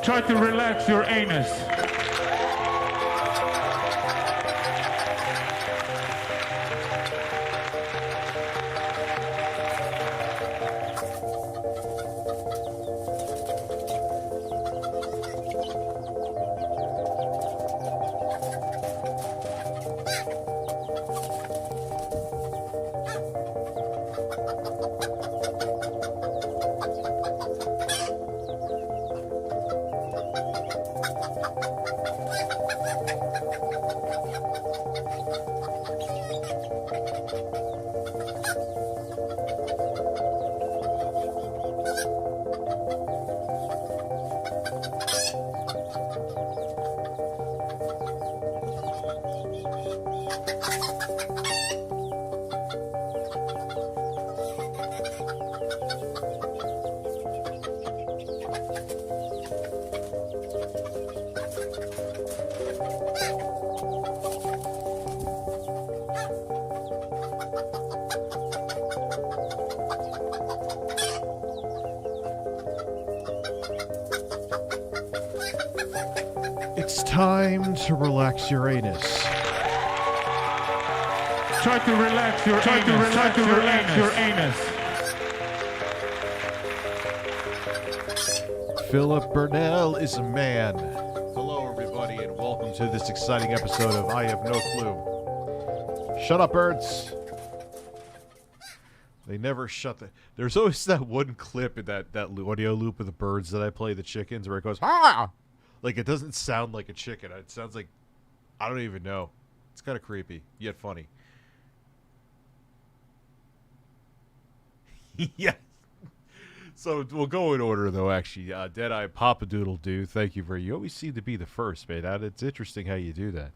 Try to relax your anus. It's time to relax your anus. Try to relax your anus. Try to relax your anus. Philip Burnell is a man. Hello, everybody, and welcome to this exciting episode of I Have No Clue. Shut up, birds. They never shut the... There's always that one clip in that audio loop of the birds that I play, the chickens, where it goes, ah! Like, it doesn't sound like a chicken. It sounds like... I don't even know. It's kind of creepy, yet funny. Yeah. So, we'll go in order, though, actually. Deadeye Papa-Doodle-Doo, thank you you always seem to be the first, man. It's interesting how you do that.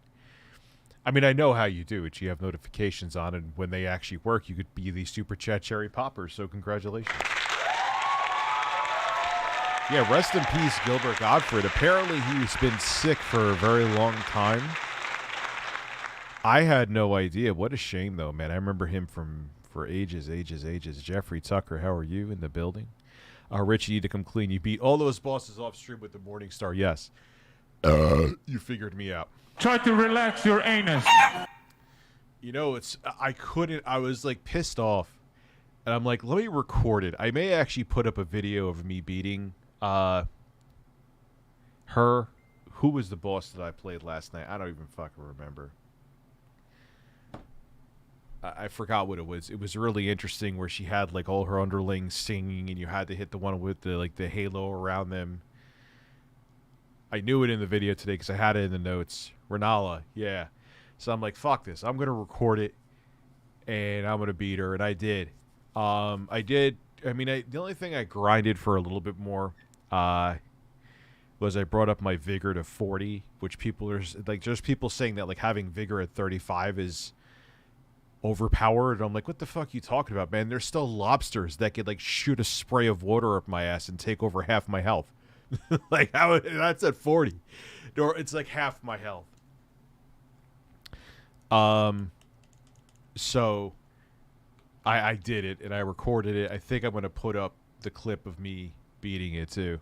I mean, I know how you do it. You have notifications on, and when they actually work, you could be the Super Chat Cherry Poppers, so congratulations. Yeah, rest in peace, Gilbert Gottfried. Apparently, he's been sick for a very long time. I had no idea. What a shame, though, man. I remember him for ages. Jeffrey Tucker, how are you in the building? Rich, you need to come clean. You beat all those bosses off stream with the Morning Star. Yes. You figured me out. Try to relax your anus. You know, I couldn't. I was like pissed off. And I'm like, let me record it. I may actually put up a video of me beating her. Who was the boss that I played last night? I don't even fucking remember. I forgot what it was. It was really interesting where she had like all her underlings singing and you had to hit the one with the like the halo around them. I knew it in the video today because I had it in the notes. Renala, yeah. So I'm like, fuck this. I'm going to record it and I'm going to beat her. And I did. I did. I mean, the only thing I grinded for a little bit more was I brought up my vigor to 40, which people are like, there's people saying that like having vigor at 35 is overpowered. And I'm like, what the fuck are you talking about, man? There's still lobsters that could like shoot a spray of water up my ass and take over half my health. Like, how? That's at 40. Or it's like half my health. So I did it and I recorded it. I think I'm going to put up the clip of me beating it too.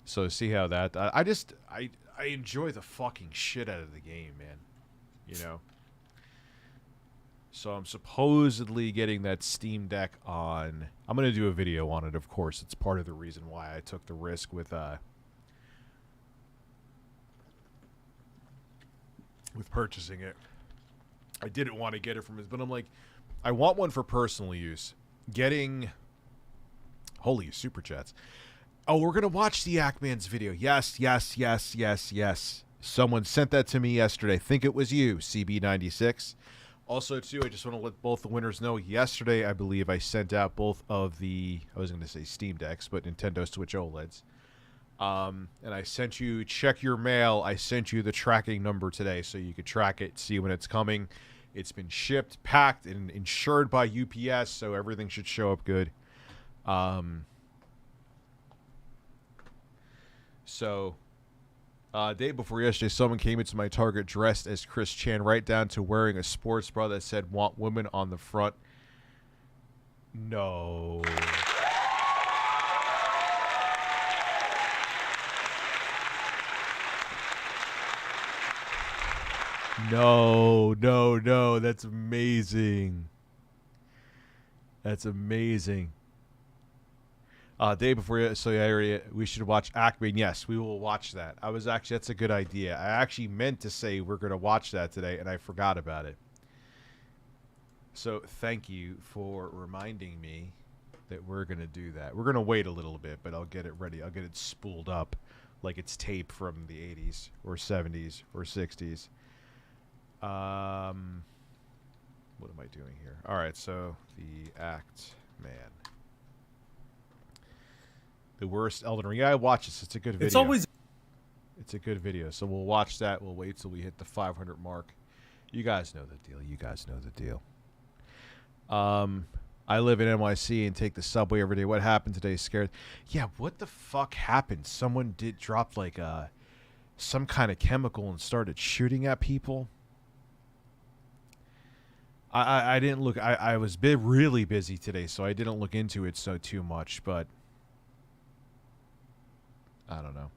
So see how that, I enjoy the fucking shit out of the game, man. You know? So I'm supposedly getting that Steam Deck on. I'm going to do a video on it, of course. It's part of the reason why I took the risk with purchasing it. I didn't want to get it from his, but I'm like, I want one for personal use. Getting, holy super chats. Oh, we're going to watch the Ackman's video. Yes. Someone sent that to me yesterday. I think it was you, CB96. Also, too, I just want to let both the winners know. Yesterday, I believe I sent out both of the, I was going to say Steam Decks, but Nintendo Switch OLEDs. And I sent you, check your mail. I sent you the tracking number today so you could track it, see when it's coming. It's been shipped, packed, and insured by UPS, so everything should show up good. Day before yesterday, someone came into my Target dressed as Chris Chan, right down to wearing a sports bra that said "Want Women" on the front. No. No. That's amazing. That's amazing. Day before, so yeah, we should watch Ackman. Yes, we will watch that. That's a good idea. I actually meant to say we're going to watch that today, and I forgot about it. So thank you for reminding me that we're going to do that. We're going to wait a little bit, but I'll get it ready. I'll get it spooled up like it's tape from the 80s or 70s or 60s. What am I doing here? All right, so the Ackman. The worst Elden Ring. Yeah, I watch this. It's a good video. It's a good video. So we'll watch that. We'll wait till we hit the 500 mark. You guys know the deal. I live in NYC and take the subway every day. What happened today? Scared. Yeah, what the fuck happened? Someone dropped like some kind of chemical and started shooting at people. I didn't look. I was really busy today, so I didn't look into it too much, but I don't know.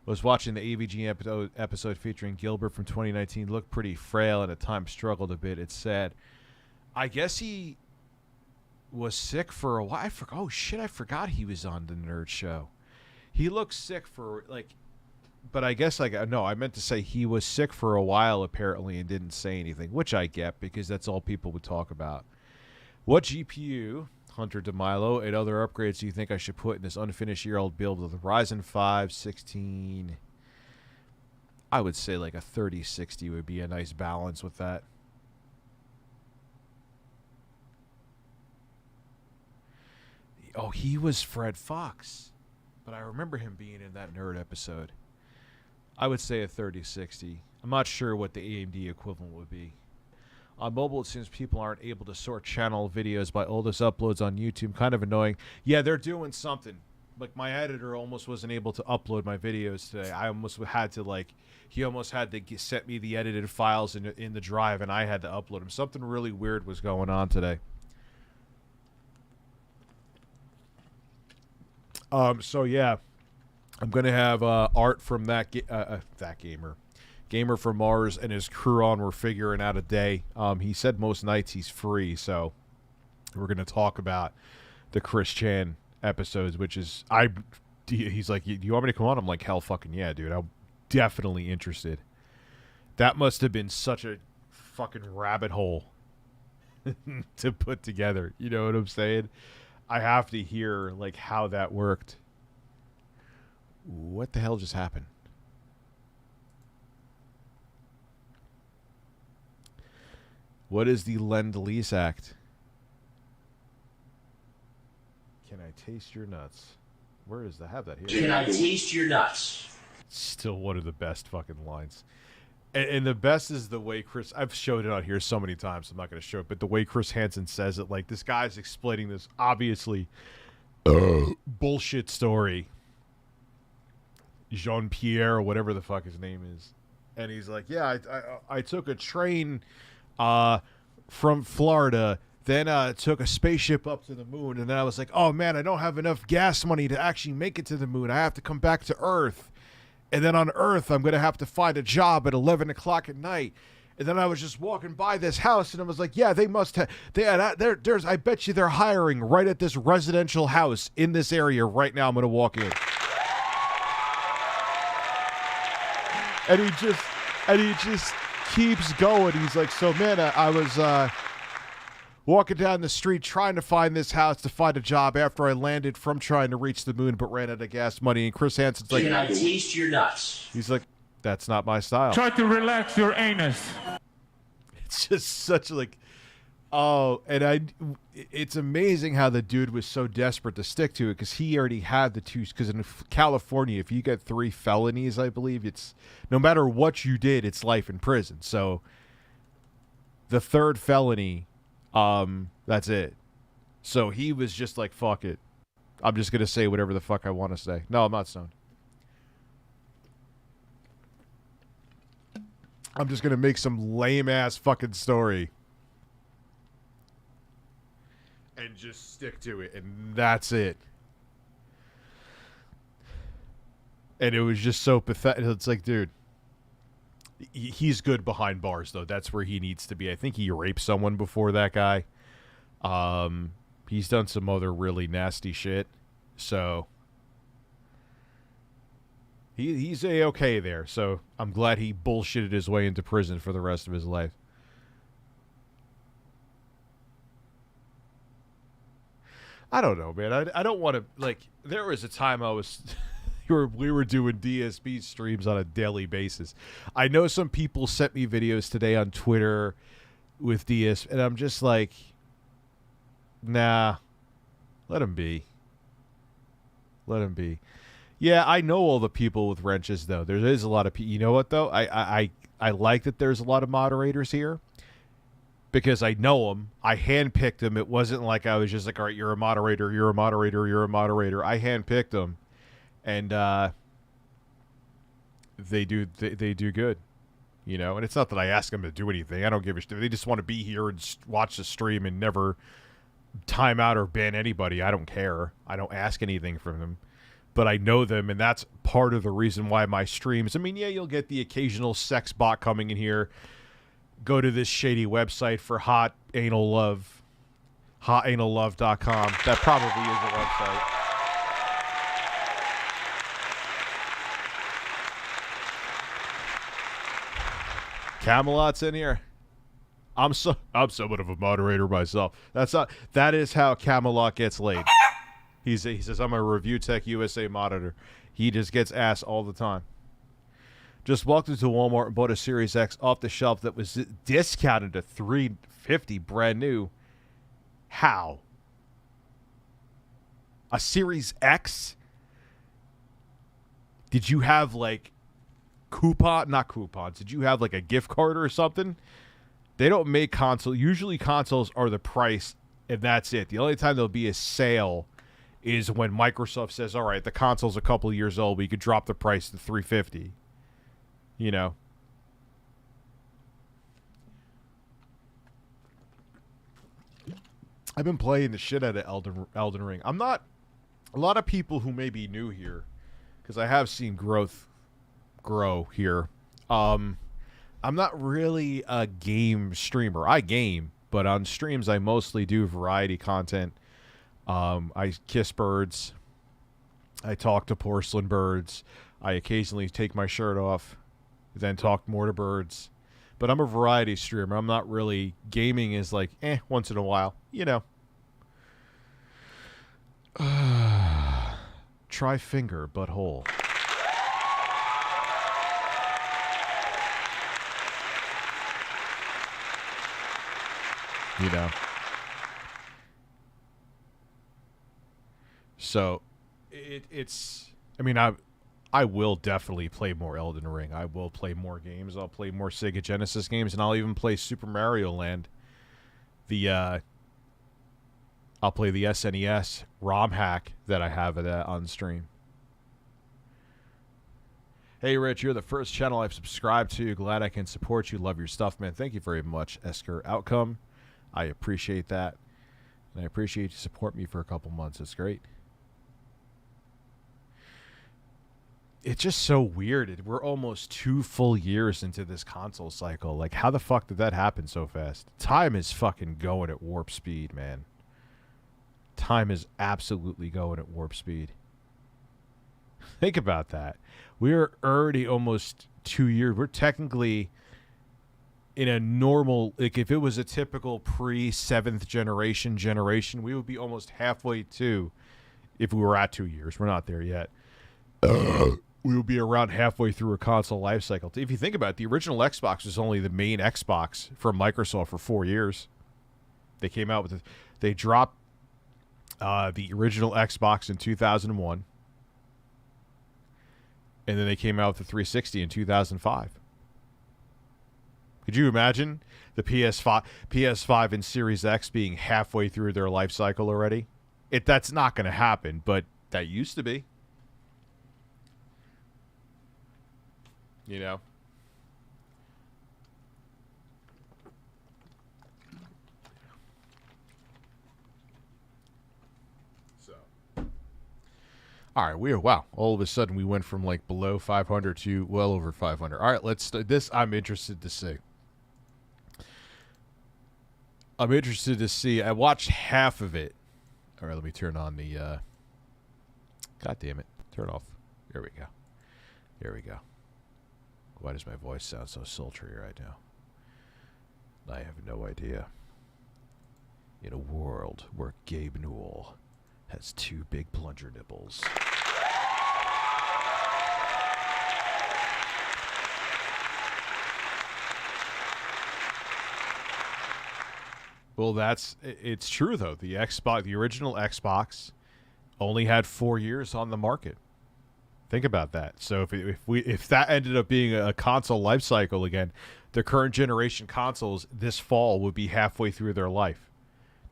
I was watching the AVG episode featuring Gilbert from 2019. Looked pretty frail and at times struggled a bit. It's sad. I guess he was sick for a while. Oh, shit, I forgot he was on the Nerd Show. He looked sick for, but I guess, no, I meant to say he was sick for a while, apparently, and didn't say anything, which I get because that's all people would talk about. What GPU... Hunter DeMilo, and other upgrades do you think I should put in this unfinished year-old build of the Ryzen 5 16? I would say like a 3060 would be a nice balance with that. Oh, he was Fred Fox, but I remember him being in that nerd episode. I would say a 3060. I'm not sure what the AMD equivalent would be. On mobile, it seems people aren't able to sort channel videos by oldest uploads on YouTube. Kind of annoying. Yeah, they're doing something. like my editor almost wasn't able to upload my videos today. I almost had to like, he almost had to send me the edited files in the drive, and I had to upload them. Something really weird was going on today. So yeah, I'm gonna have Art from that gamer from Mars and his crew on. We're figuring out a day. He said most nights he's free, so we're gonna talk about the Chris Chan episodes, which is he's like, do you want me to come on? I'm like, hell fucking yeah, dude. I'm definitely interested. That must have been such a fucking rabbit hole to put together. You know what I'm saying? I have to hear like how that worked. What the hell just happened? What is the Lend-Lease Act? Can I taste your nuts? Where is that? I have that here. Can I taste your nuts? Still one of the best fucking lines. And the best is the way Chris... I've showed it on here so many times, I'm not going to show it, but the way Chris Hansen says it, like, this guy's explaining this obviously bullshit story. Jean-Pierre, or whatever the fuck his name is. And he's like, yeah, I took a train from Florida, then took a spaceship up to the moon, and then I was like, oh man, I don't have enough gas money to actually make it to the moon. I have to come back to Earth. And then on Earth, I'm going to have to find a job at 11 o'clock at night. And then I was just walking by this house, and I was like, yeah, they must have... There's, I bet you they're hiring right at this residential house in this area right now. I'm going to walk in. And he just keeps going. He's like, so, man, I was walking down the street trying to find this house to find a job after I landed from trying to reach the moon but ran out of gas money. And Chris Hansen's like... Can I taste your nuts? He's like, that's not my style. Try to relax your anus. It's just such like... Oh, and it's amazing how the dude was so desperate to stick to it because he already had the two... Because in California, if you get 3 felonies, I believe, it's... No matter what you did, it's life in prison. So the 3rd felony... that's it. So he was just like, fuck it. I'm just going to say whatever the fuck I want to say. No, I'm not stoned. I'm just going to make some lame-ass fucking story. And just stick to it. And that's it. And it was just so pathetic. It's like, dude. He's good behind bars, though. That's where he needs to be. I think he raped someone before, that guy. He's done some other really nasty shit. So he's A-okay there. So I'm glad he bullshitted his way into prison for the rest of his life. I don't know, man. I don't want to, like, there was a time I was... we were doing DSB streams on a daily basis. I know some people sent me videos today on Twitter with DS, and I'm just like, nah, let him be. Let him be. Yeah, I know all the people with wrenches, though. There is a lot of people. You know what, though? I like that there's a lot of moderators here because I know them. I handpicked them. It wasn't like I was just like, all right, you're a moderator, you're a moderator, you're a moderator. I handpicked them. And they do good, you know. And it's not that I ask them to do anything. I don't give a shit. They just want to be here and watch the stream and never time out or ban anybody. I don't care. I don't ask anything from them. But I know them, and that's part of the reason why my streams... I mean, yeah, you'll get the occasional sex bot coming in here. Go to this shady website for hot anal love. Hotanallove.com. That probably is a website. Camelot's in here. I'm somewhat of a moderator myself. That is how Camelot gets laid. He says I'm a ReviewTechUSA monitor. He just gets ass all the time. Just walked into Walmart and bought a Series X off the shelf that was discounted to $350 brand new. How? A Series X? Did you have like not coupons. Did you have like a gift card or something? They don't make console. Usually consoles are the price and that's it. The only time there'll be a sale is when Microsoft says, all right, the console's a couple of years old, we could drop the price to $350. You know? I've been playing the shit out of Elden Ring. I'm not... A lot of people who may be new here, because I have seen growth grow here. I'm not really a game streamer. I game, but on streams I mostly do variety content. I kiss birds. I talk to porcelain birds. I occasionally take my shirt off, then talk more to birds. But I'm a variety streamer. I'm not really... Gaming is like, once in a while. You know. Try finger, butthole. You know. So, it's... I mean, I will definitely play more Elden Ring. I will play more games. I'll play more Sega Genesis games, and I'll even play Super Mario Land. I'll play the SNES ROM hack that I have on stream. Hey, Rich, you're the first channel I've subscribed to. Glad I can support you. Love your stuff, man. Thank you very much, Esker Outcome. I appreciate that. And I appreciate you support me for a couple months. It's great. It's just so weird. We're almost 2 full years into this console cycle. Like, how the fuck did that happen so fast? Time is fucking going at warp speed, man. Time is absolutely going at warp speed. Think about that. We're already almost 2 years. We're technically in a normal... Like, if it was a typical pre-7th generation, we would be almost halfway to... If we were at 2 years. We're not there yet. We would be around halfway through a console life cycle. If you think about it, the original Xbox was only the main Xbox from Microsoft for 4 years. They came out with... They dropped the original Xbox in 2001. And then they came out with the 360 in 2005. Could you imagine the PS5 and Series X being halfway through their life cycle already? That's not going to happen, but that used to be. You know? All right, wow. All of a sudden, we went from like below 500 to well over 500. All right, let's this. I'm interested to see. I watched half of it. All right, let me turn on the. God damn it! Turn off. There we go. There we go. Why does my voice sound so sultry right now? I have no idea. In a world where Gabe Newell has 2 big plunger nipples. Well, it's true though. The original Xbox only had 4 years on the market. Think about that. So if that ended up being a console life cycle again, the current generation consoles this fall would be halfway through their life.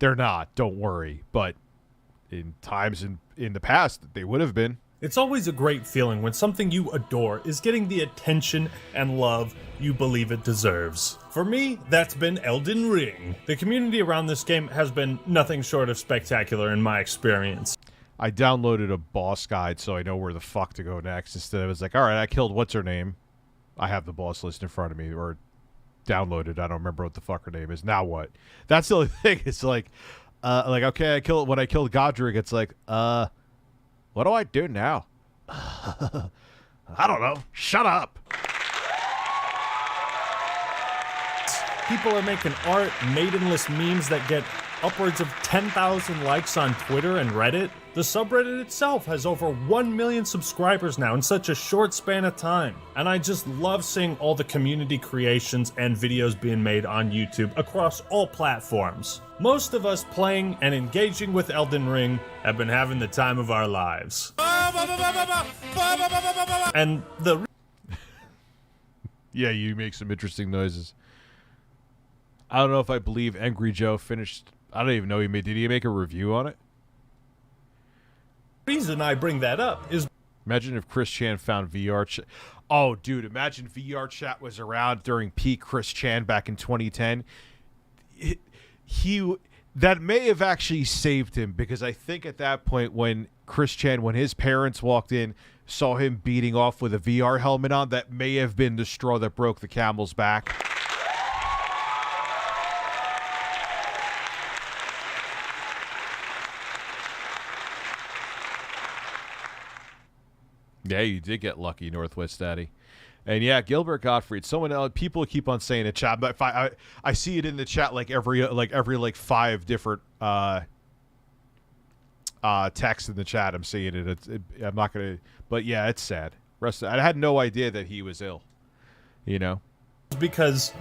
They're not, don't worry, but in times in the past, they would have been. It's always a great feeling when something you adore is getting the attention and love you believe it deserves. For me, that's been Elden Ring. The community around this game has been nothing short of spectacular in my experience. I downloaded a boss guide so I know where the fuck to go next. Instead, I was like, all right, I killed what's-her-name. I have the boss list in front of me, or downloaded. I don't remember what the fuck her name is. Now what? That's the only thing. It's like okay, when I killed Godric, it's like, what do I do now? I don't know. Shut up. People are making art, maidenless memes that get upwards of 10,000 likes on Twitter and Reddit. The subreddit itself has over 1 million subscribers now in such a short span of time. And I just love seeing all the community creations and videos being made on YouTube across all platforms. Most of us playing and engaging with Elden Ring have been having the time of our lives. And yeah, you make some interesting noises. I don't know if I believe Angry Joe finished. I don't even know did he make a review on it? reason I bring that up is Imagine if Chris Chan found VR chat. Oh, dude, imagine VR chat was around during peak Chris Chan back in 2010. That may have actually saved him, because I think at that point when Chris Chan, when his parents walked in, saw him beating off with a VR helmet on, that may have been the straw that broke the camel's back. Yeah, you did get lucky, Northwest Daddy. And yeah, Gilbert Gottfried. Someone else, people keep on saying in chat, but if I see it in the chat like every 5 different texts in the chat. I'm seeing it. I'm not gonna, but yeah, it's sad. I had no idea that he was ill. You know, because,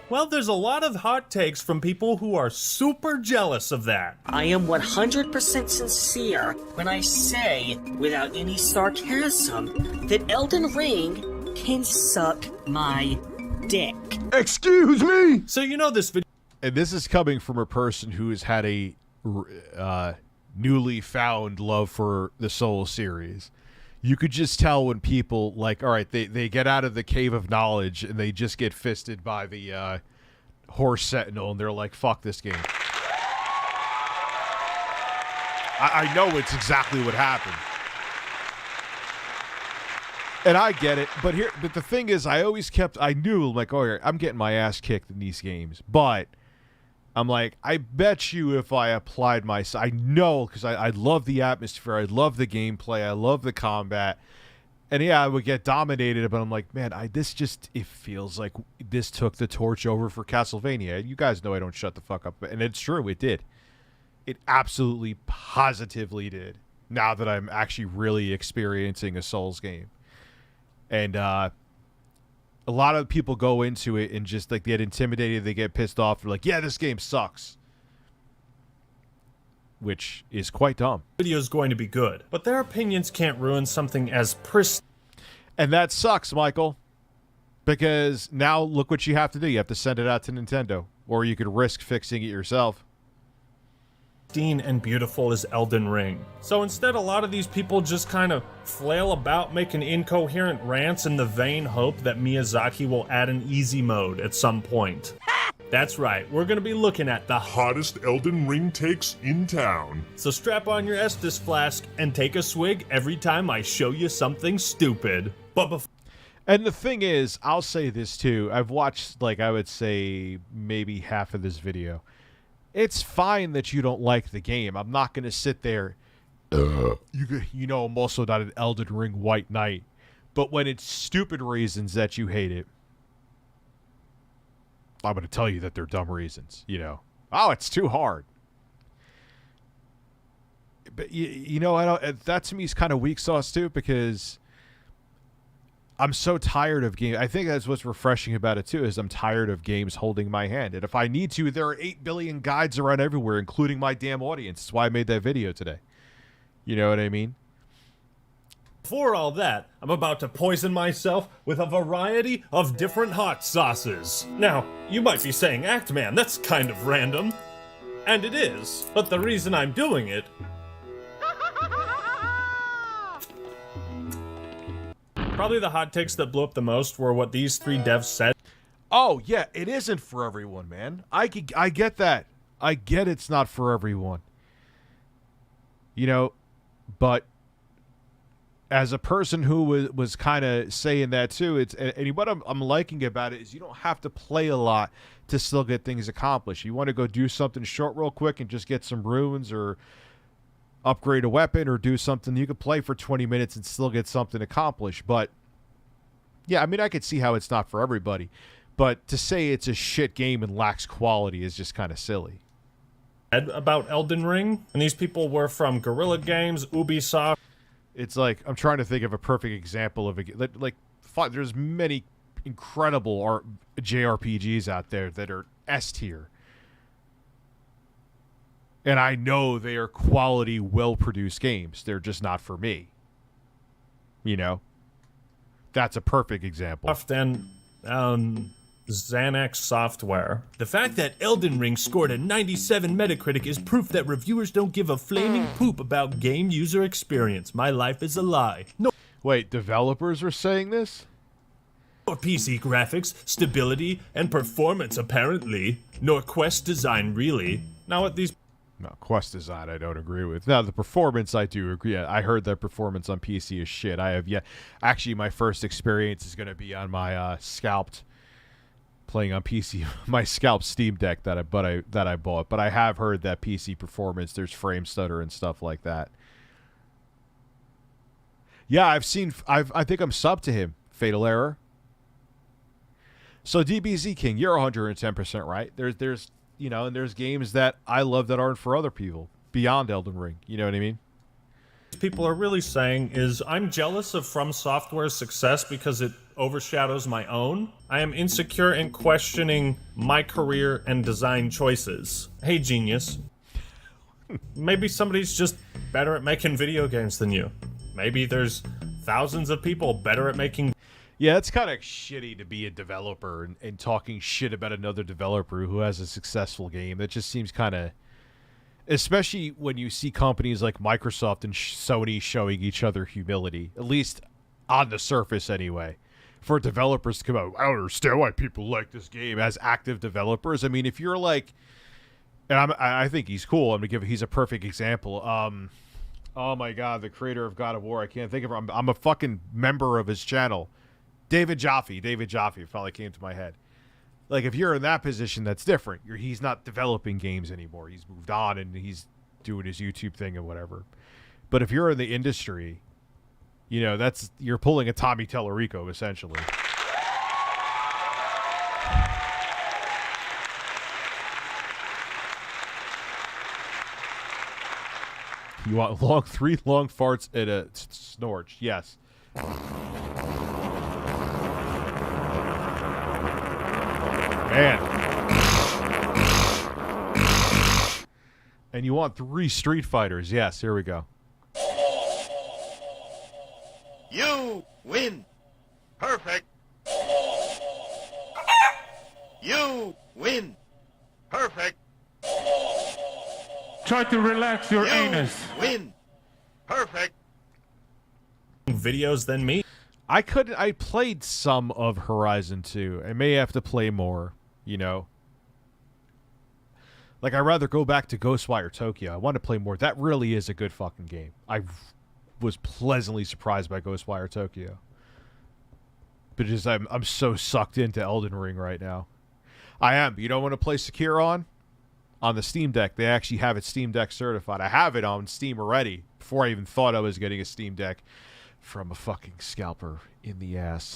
well, there's a lot of hot takes from people who are super jealous of that. I am 100% sincere when I say, without any sarcasm, that Elden Ring can suck my dick. Excuse me! So you know this video. And this is coming from a person who has had a newly found love for the Soul series. You could just tell when people, like, all right, they get out of the cave of knowledge and they just get fisted by the horse sentinel, and they're like, fuck this game. I know it's exactly what happened. And I get it, but the thing is, I knew, like, oh, I'm getting my ass kicked in these games, but I'm like, I bet you if I applied I know, because I love the atmosphere, I love the gameplay, I love the combat, and yeah, I would get dominated, but I'm like, man, it feels like this took the torch over for Castlevania. You guys know I don't shut the fuck up, and it's true, it did. It absolutely, positively did, now that I'm actually really experiencing a Souls game. And a lot of people go into it and just, like, they get intimidated, they get pissed off, they're like, yeah, this game sucks. Which is quite dumb. Video is going to be good, but their opinions can't ruin something as pristine. And that sucks, Michael. Because now look what you have to do. You have to send it out to Nintendo. Or you could risk fixing it yourself. And beautiful as Elden Ring. So instead, a lot of these people just kind of flail about making incoherent rants in the vain hope that Miyazaki will add an easy mode at some point. That's right, we're gonna be looking at the Hottest Elden Ring takes in town. So strap on your Estus flask and take a swig every time I show you something stupid. But before. And the thing is, I'll say this too. I've watched, like, I would say maybe half of this video. It's fine that you don't like the game. I'm not going to sit there. You know, I'm also not an Elden Ring White Knight. But when it's stupid reasons that you hate it, I'm going to tell you that they're dumb reasons. You know, oh, it's too hard. But you know, that to me is kind of weak sauce too, because I'm so tired of games. I think that's what's refreshing about it too, is I'm tired of games holding my hand. And if I need to, there are 8 billion guides around everywhere, including my damn audience. That's why I made that video today. You know what I mean? Before all that, I'm about to poison myself with a variety of different hot sauces. Now, you might be saying, Actman, that's kind of random. And it is, but the reason I'm doing it probably the hot takes that blew up the most were what these 3 devs said. Oh, yeah, it isn't for everyone, man. I get that. I get it's not for everyone. You know, but as a person who was kind of saying that too, and what I'm liking about it is you don't have to play a lot to still get things accomplished. You want to go do something short real quick and just get some runes or upgrade a weapon or do something, you could play for 20 minutes and still get something accomplished. But yeah, I mean, I could see how it's not for everybody, but to say it's a shit game and lacks quality is just kind of silly. About Elden Ring, and these people were from Guerrilla Games, Ubisoft. It's like, I'm trying to think of a perfect example of there's many incredible JRPGs out there that are S tier. And I know they are quality, well-produced games. They're just not for me. You know? That's a perfect example. And Xanax Software. The fact that Elden Ring scored a 97 Metacritic is proof that reviewers don't give a flaming poop about game user experience. My life is a lie. No. Wait, developers are saying this? Nor PC graphics, stability, and performance apparently. Nor quest design really. Now what these... No, quest design I don't agree with. Now, the performance I do agree. I heard that performance on PC is shit. I have yet... Actually, my first experience is going to be on my scalped... Playing on PC, my scalped Steam Deck that I bought. But I have heard that PC performance, there's frame stutter and stuff like that. Yeah, I think I'm sub to him. Fatal Error. So DBZ King, you're 110% right. There's you know, and there's games that I love that aren't for other people beyond Elden Ring. You know what I mean? People are really saying is I'm jealous of From Software's success because it overshadows my own. I am insecure and questioning my career and design choices. Hey, genius. Maybe somebody's just better at making video games than you. Maybe there's thousands of people better at making... Yeah, it's kind of shitty to be a developer and talking shit about another developer who has a successful game. That just seems kind of... Especially when you see companies like Microsoft and Sony showing each other humility, at least on the surface anyway. For developers to come out, I don't understand why people like this game as active developers. I mean, if you're like... And I think he's cool. He's a perfect example. Oh my God, the creator of God of War. I can't think of him. I'm a fucking member of his channel. David Jaffe probably came to my head. Like, if you're in that position, that's different. He's not developing games anymore. He's moved on and he's doing his YouTube thing and whatever. But if you're in the industry, you know, you're pulling a Tommy Tellerico, essentially. You want three long farts and a snorch. Yes. Man. And you want 3 Street Fighters. Yes, here we go. You win. Perfect. You win. Perfect. Try to relax your You anus. win. Perfect. videos than me. I played some of Horizon 2. I may have to play more, you know. Like, I'd rather go back to Ghostwire Tokyo. I want to play more. That really is a good fucking game. I was pleasantly surprised by Ghostwire Tokyo. But just, I'm so sucked into Elden Ring right now. I am. You don't want to play Sekiro on the Steam Deck. They actually have it Steam Deck certified. I have it on Steam already before I even thought I was getting a Steam Deck from a fucking scalper in the ass.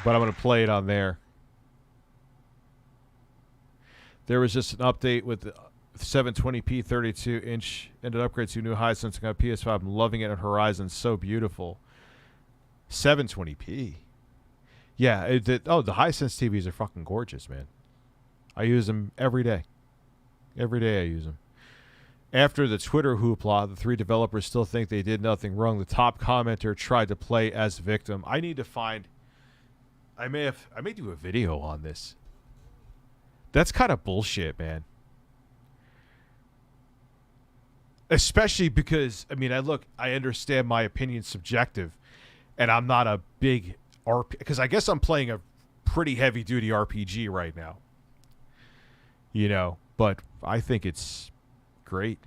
But I'm going to play it on there. There was just an update with the 720p 32-inch and an upgrade to new Hisense on PS5. I'm loving it on Horizon. So beautiful. 720p. Yeah. The Hisense TVs are fucking gorgeous, man. I use them every day. Every day I use them. After the Twitter hoopla, the 3 developers still think they did nothing wrong. The top commenter tried to play as victim. I need to find... I may do a video on this. That's kind of bullshit, man. Especially because, I mean, I understand my opinion's subjective, and I'm not a big RPG, because I guess I'm playing a pretty heavy-duty RPG right now. You know, but I think it's great.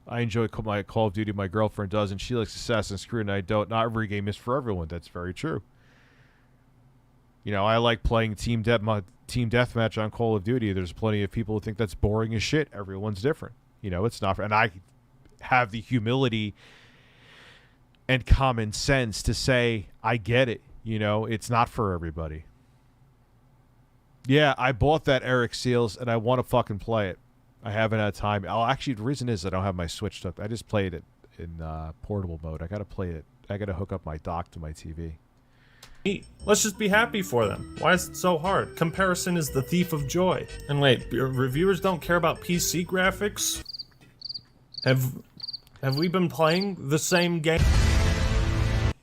I enjoy my Call of Duty. My girlfriend does, and she likes Assassin's Creed, and I don't. Not every game is for everyone. That's very true. You know, I like playing team deathmatch on Call of Duty. There's plenty of people who think that's boring as shit. Everyone's different. You know, it's not. And I have the humility and common sense to say, I get it. You know, it's not for everybody. Yeah, I bought that Eric Seals, and I want to fucking play it. I haven't had time. Actually, the reason is I don't have my Switch hooked. I just played it in portable mode. I got to play it. I got to hook up my dock to my TV. Let's just be happy for them. Why is it so hard? Comparison is the thief of joy. And wait, reviewers don't care about PC graphics? Have we been playing the same game?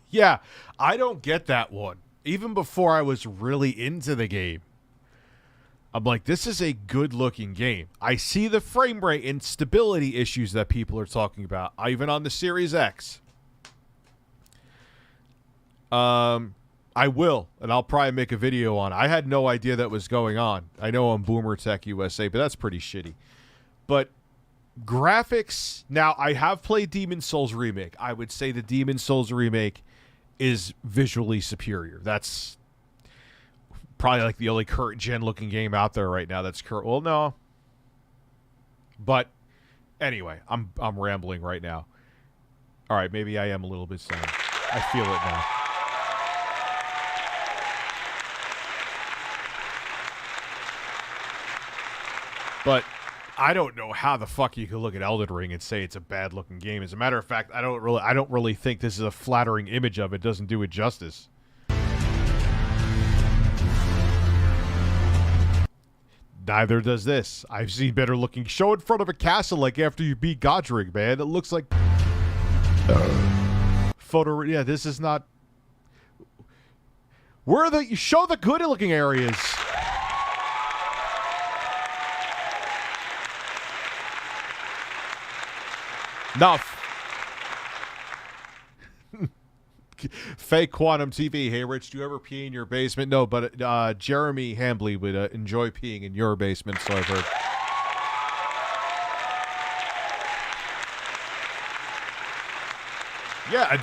Yeah, I don't get that one. Even before I was really into the game, I'm like, this is a good-looking game. I see the frame rate and stability issues that people are talking about, even on the Series X. I will, and I'll probably make a video on it. I had no idea that was going on. I know I'm BoomerTechUSA, but that's pretty shitty. But graphics... Now, I have played Demon's Souls Remake. I would say the Demon's Souls Remake is visually superior. That's probably like the only current-gen looking game out there right now that's current... Well, no. But anyway, I'm rambling right now. All right, maybe I am a little bit sad. I feel it now. But I don't know how the fuck you could look at Elden Ring and say it's a bad-looking game. As a matter of fact, I don't really think this is a flattering image of it. It doesn't do it justice. Neither does this. I've seen better-looking show in front of a castle like after you beat Godric, man. It looks like photo. Yeah, this is not. Where are the? You show the good-looking areas. Enough. Fake Quantum TV. Hey, Rich, do you ever pee in your basement? No, but Jeremy Hambley would enjoy peeing in your basement, so I've heard. Yeah,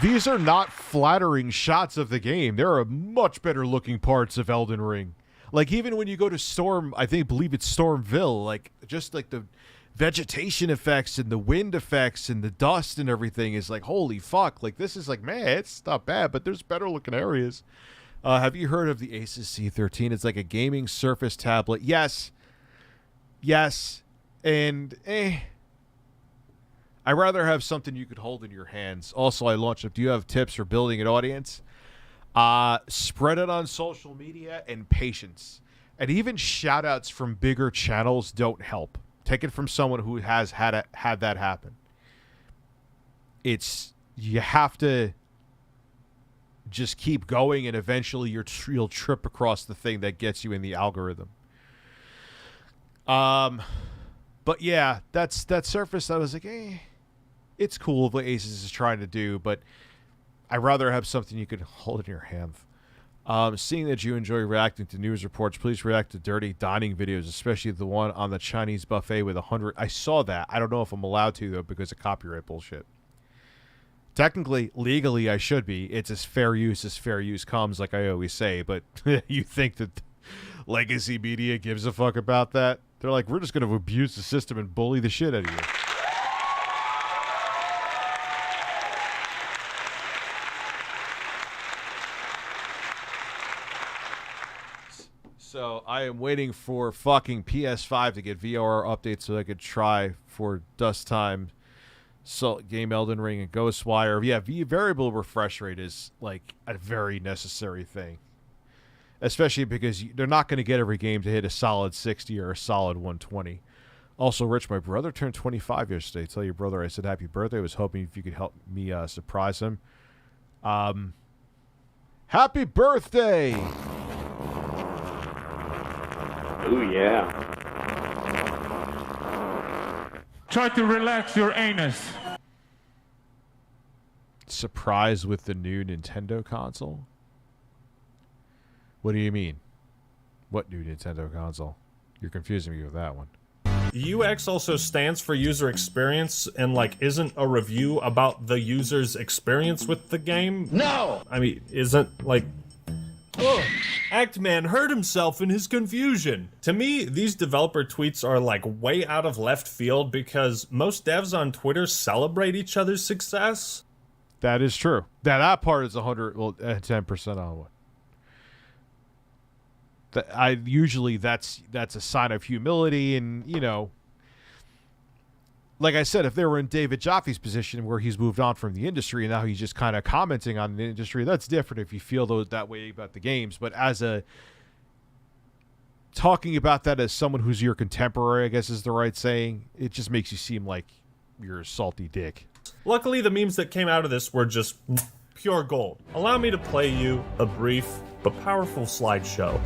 these are not flattering shots of the game. There are much better looking parts of Elden Ring. Like, even when you go to Storm, believe it's Stormville, like, just like the vegetation effects and the wind effects and the dust and everything is like, holy fuck. Like, this is like, man, it's not bad, but there's better looking areas. Have you heard of the Asus C13? It's like a gaming Surface tablet. Yes. And I'd rather have something you could hold in your hands. Also, I launched up. Do you have tips for building an audience? Spread it on social media and patience. And even shout outs from bigger channels don't help. Take it from someone who has had that happen. You have to just keep going, and eventually you'll trip across the thing that gets you in the algorithm. But yeah, that Surface, I was like, it's cool what Asus is trying to do, but I'd rather have something you could hold in your hand. Seeing that you enjoy reacting to news reports, please react to dirty dining videos, especially the one on the Chinese buffet with 100. I saw that. I don't know if I'm allowed to, though, because of copyright bullshit. Technically, legally, I should be. It's as fair use comes, like I always say. But you think that legacy media gives a fuck about that? They're like, we're just going to abuse the system and bully the shit out of you. So I am waiting for fucking PS5 to get VRR updates so I could try for Dust Time, Game Elden Ring, and Ghostwire. Yeah, variable refresh rate is like a very necessary thing, especially because they're not going to get every game to hit a solid 60 or a solid 120. Also, Rich, my brother turned 25 yesterday. Tell your brother I said happy birthday. I was hoping if you could help me surprise him. Happy birthday! Ooh, yeah. Try to relax your anus. Surprise with the new Nintendo console? What do you mean? What new Nintendo console? You're confusing me with that one. UX also stands for user experience, and like isn't a review about the user's experience with the game? No! I mean, isn't like... Oh, Actman hurt himself in his confusion. To me, these developer tweets are like way out of left field because most devs on Twitter celebrate each other's success. That is true. That part is 10% on what. Usually that's a sign of humility, and you know, like I said, if they were in David Joffe's position where he's moved on from the industry and now he's just kind of commenting on the industry, that's different if you feel that way about the games. But talking about that as someone who's your contemporary, I guess is the right saying, it just makes you seem like you're a salty dick. Luckily, the memes that came out of this were just pure gold. Allow me to play you a brief but powerful slideshow.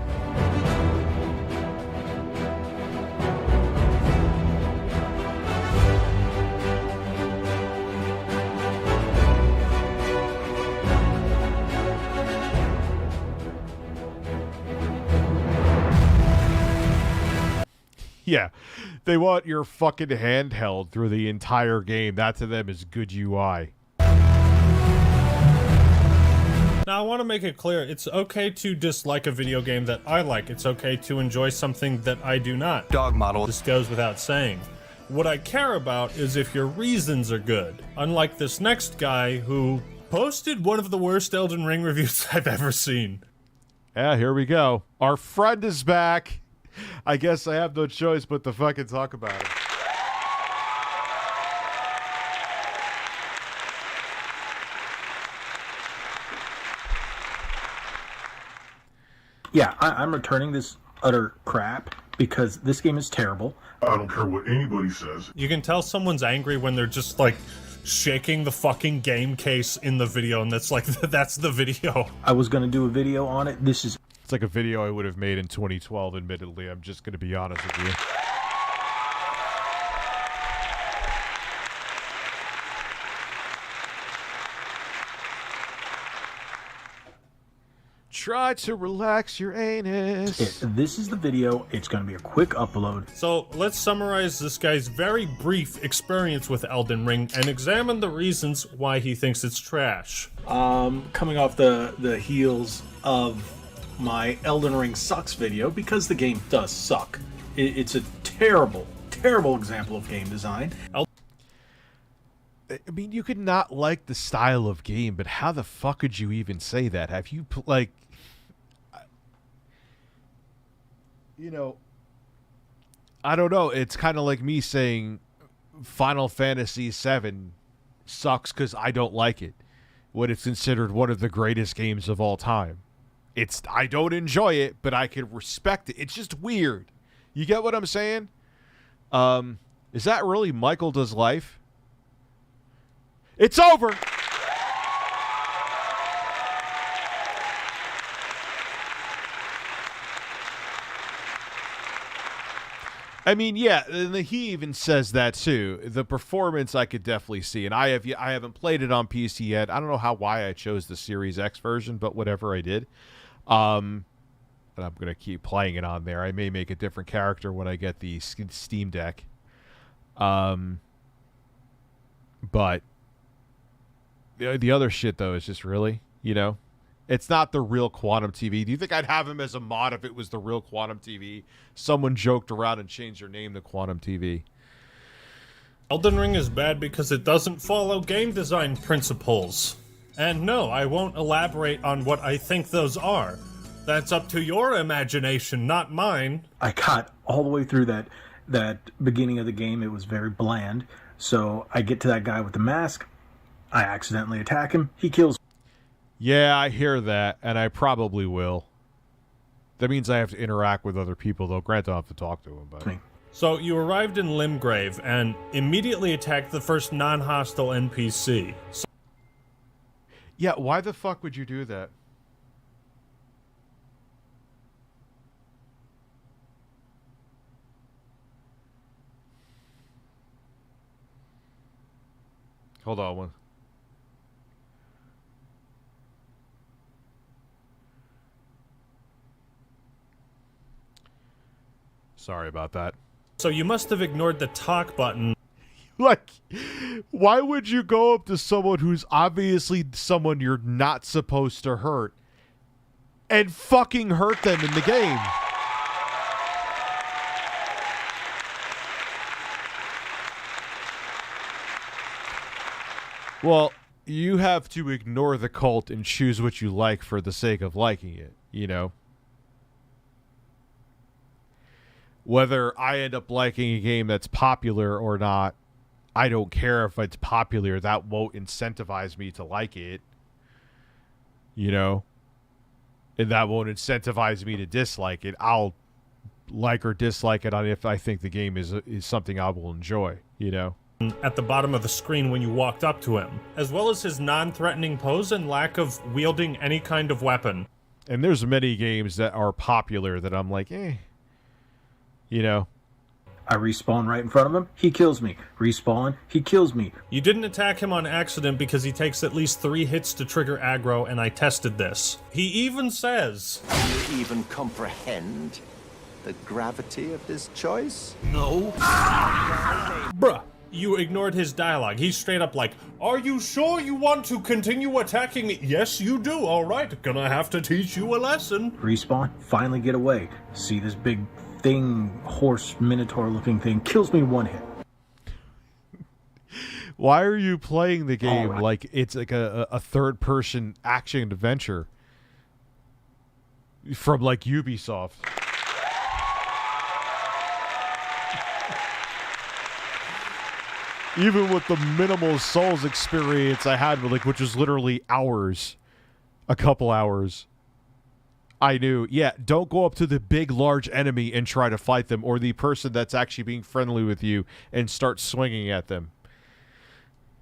Yeah, they want your fucking handheld through the entire game. That to them is good UI. Now, I want to make it clear, it's okay to dislike a video game that I like. It's okay to enjoy something that I do not. Dog model. This goes without saying. What I care about is if your reasons are good. Unlike this next guy who posted one of the worst Elden Ring reviews I've ever seen. Yeah, here we go. Our friend is back. I guess I have no choice but to fucking talk about it. Yeah, I'm returning this utter crap because this game is terrible. I don't care what anybody says. You can tell someone's angry when they're just like shaking the fucking game case in the video, and that's like, that's the video. I was going to do a video on it. This is... It's like a video I would have made in 2012, admittedly. I'm just going to be honest with you. Try to relax your anus. This is the video. It's going to be a quick upload. So let's summarize this guy's very brief experience with Elden Ring and examine the reasons why he thinks it's trash. Coming off the heels of my Elden Ring sucks video, because the game does suck. It's a terrible, terrible example of game design. I mean, you could not like the style of game, but how the fuck could you even say that? Have you, like... You know, I don't know. It's kind of like me saying Final Fantasy VII sucks because I don't like it, when it's considered one of the greatest games of all time. I don't enjoy it, but I can respect it. It's just weird. You get what I'm saying? Is that really Michael Does Life? It's over! I mean, yeah, and he even says that too. The performance I could definitely see, and I haven't played it on PC yet. I don't know why I chose the Series X version, but whatever, I did. And I'm gonna keep playing it on there. I may make a different character when I get the Steam Deck. But the other shit though is just really, you know. It's not the real Quantum TV. Do you think I'd have him as a mod if it was the real Quantum TV? Someone joked around and changed their name to Quantum TV. Elden Ring is bad because it doesn't follow game design principles. And no, I won't elaborate on what I think those are. That's up to your imagination, not mine. I got all the way through that beginning of the game. It was very bland. So I get to that guy with the mask. I accidentally attack him. He kills me. Yeah, I hear that, and I probably will. That means I have to interact with other people, though. Granted, I'll have to talk to them, but... So you arrived in Limgrave and immediately attacked the first non-hostile NPC. Yeah, why the fuck would you do that? Hold on one. Sorry about that. So you must have ignored the talk button. Like, why would you go up to someone who's obviously someone you're not supposed to hurt and fucking hurt them in the game? Well, you have to ignore the cult and choose what you like for the sake of liking it, you know? Whether I end up liking a game that's popular or not, I don't care if it's popular. That won't incentivize me to like it. You know? And that won't incentivize me to dislike it. I'll like or dislike it on if I think the game is something I will enjoy, you know? at the bottom of the screen when you walked up to him, as well as his non-threatening pose and lack of wielding any kind of weapon. And there's many games that are popular that I'm like, you know. I respawn right in front of him, he kills me. Respawn, he kills me. You didn't attack him on accident because he takes at least 3 hits to trigger aggro, and I tested this. He even says, "Do you even comprehend the gravity of this choice?" No. bruh. You ignored his dialogue. He's straight up like, are you sure you want to continue attacking me? Yes, you do. All right, gonna have to teach you a lesson. Respawn, finally get away. See this big thing, horse, minotaur looking thing, kills me 1 hit. Why are you playing the game like it's like a third-person action adventure from like Ubisoft? Even with the minimal Souls experience I had, with which was literally hours, a couple hours, I knew, don't go up to the big, large enemy and try to fight them, or the person that's actually being friendly with you and start swinging at them.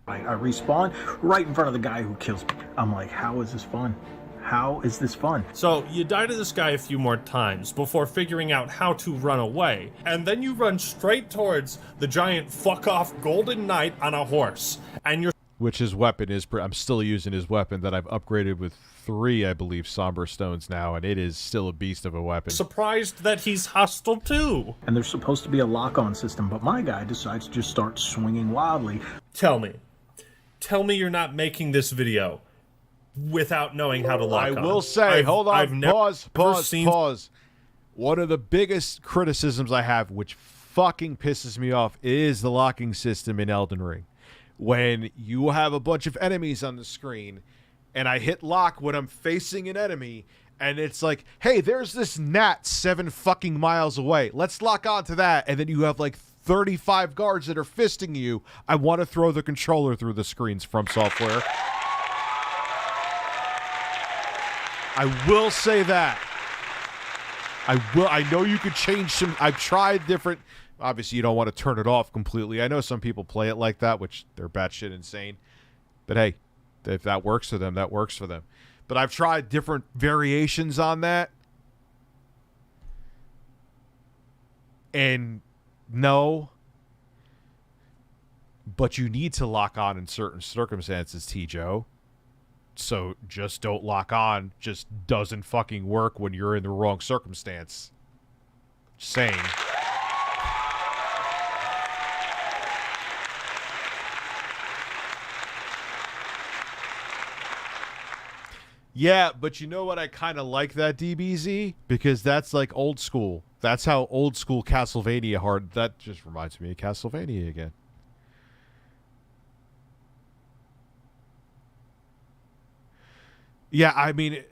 I respawn right in front of the guy who kills me. I'm like, how is this fun? How is this fun? So, you die to this guy a few more times before figuring out how to run away, and then you run straight towards the giant fuck-off Golden Knight on a horse, and you're... Which his weapon is... I'm still using his weapon that I've upgraded with 3, I believe, Somber Stones now, and it is still a beast of a weapon. surprised that he's hostile too. And there's supposed to be a lock-on system, but my guy decides to just start swinging wildly. Tell me you're not making this video without knowing how to lock on. I will say, hold on, pause. One of the biggest criticisms I have, which fucking pisses me off, is the locking system in Elden Ring. When you have a bunch of enemies on the screen, and I hit lock when I'm facing an enemy, and it's like, hey, there's this gnat 7 fucking miles away. Let's lock onto that, and then you have like 35 guards that are fisting you. I want to throw the controller through the screens from software. I will say that. I know you could change some. I've tried different. Obviously, you don't want to turn it off completely. I know some people play it like that, which they're batshit insane. But hey, if that works for them, that works for them. But I've tried different variations on that. And no. But you need to lock on in certain circumstances, T-Joe. So just don't lock on. Just doesn't fucking work when you're in the wrong circumstance. Just saying. Yeah, but you know what? I kind of like that, DBZ, because that's like old school. That's how old school Castlevania hard. That just reminds me of Castlevania again. Yeah, I mean,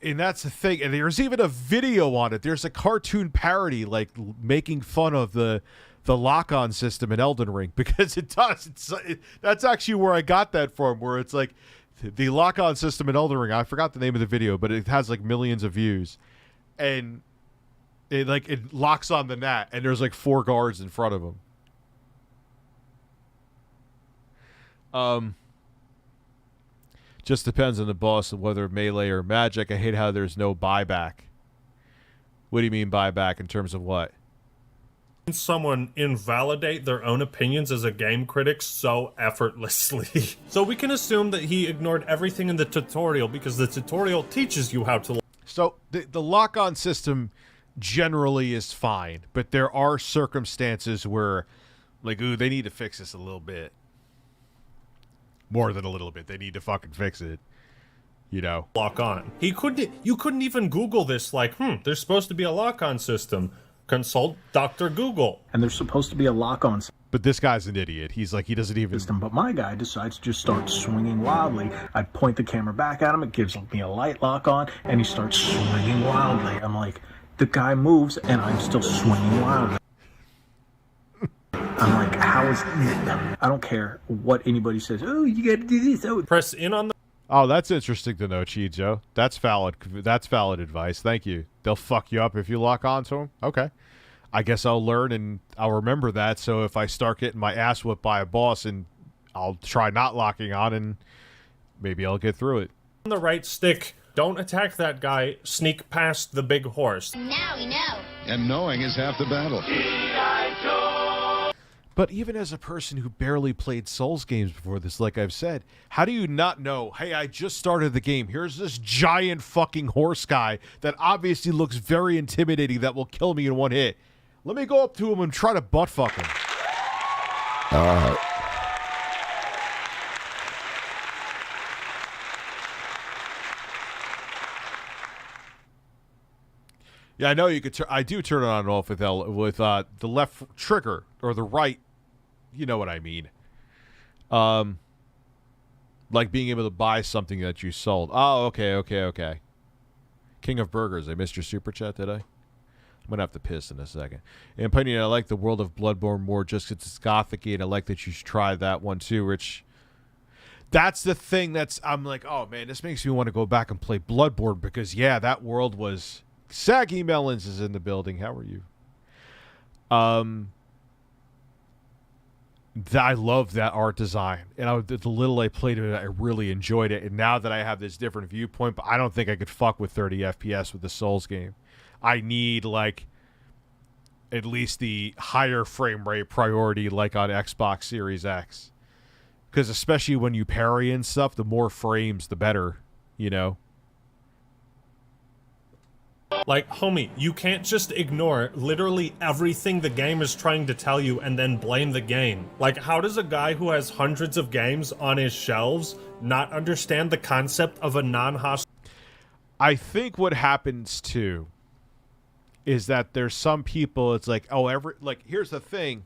and that's the thing. And there's even a video on it. There's a cartoon parody, like making fun of the lock-on system in Elden Ring, because it does. That's actually where I got that from. Where it's like the lock-on system in Elden Ring. I forgot the name of the video, but it has like millions of views, and it locks on the gnat, and there's like 4 guards in front of him. Just depends on the boss of whether melee or magic. I hate how there's no buyback. What do you mean buyback in terms of what? Someone invalidate their own opinions as a game critic so effortlessly. So we can assume that he ignored everything in the tutorial because the tutorial teaches you how to... So the lock-on system generally is fine, but there are circumstances where, like, ooh, they need to fix this a little bit. More than a little bit. They need to fucking fix it. You know. Lock on. You couldn't even Google this, like, there's supposed to be a lock-on system. Consult Dr. Google. And there's supposed to be a lock-on But this guy's an idiot. He's like, he doesn't even... system. But my guy decides to just start swinging wildly. I point the camera back at him. It gives me a light lock-on, and he starts swinging wildly. I'm like, the guy moves, and I'm still swinging wildly. I'm like, how is... I don't care what anybody says. Oh, you gotta do this. Oh. Press in on the... Oh, that's interesting to know, Chijo. That's valid. That's valid advice. Thank you. They'll fuck you up if you lock onto them. Okay. I guess I'll learn and I'll remember that. So if I start getting my ass whipped by a boss, and I'll try not locking on, and maybe I'll get through it. On the right stick, don't attack that guy, sneak past the big horse. Now we know. And knowing is half the battle. But even as a person who barely played Souls games before this, like I've said, how do you not know, hey, I just started the game. Here's this giant fucking horse guy that obviously looks very intimidating that will kill me in one hit. Let me go up to him and try to butt fuck him. Yeah, I know you could. I do turn it on and off with the left trigger or the right. You know what I mean. Like being able to buy something that you sold. Oh, okay. King of Burgers. I missed your super chat, did I? I'm gonna have to piss in a second. In opinion, I like the world of Bloodborne more just because it's gothic-y, and I like that you should try that one too, Rich. That's the thing I'm like, oh man, this makes me want to go back and play Bloodborne because yeah, that world was. Saggy Melons is in the building. How are you? I love that art design, and the little I played of it, I really enjoyed it. And now that I have this different viewpoint, but I don't think I could fuck with 30 FPS with the Souls game. I need like at least the higher frame rate priority, like on Xbox Series X, because especially when you parry and stuff, the more frames, the better. You know. Like, homie, you can't just ignore literally everything the game is trying to tell you and then blame the game. Like, how does a guy who has hundreds of games on his shelves not understand the concept of a non-hostile... I think what happens, too, is that there's some people, it's like, here's the thing.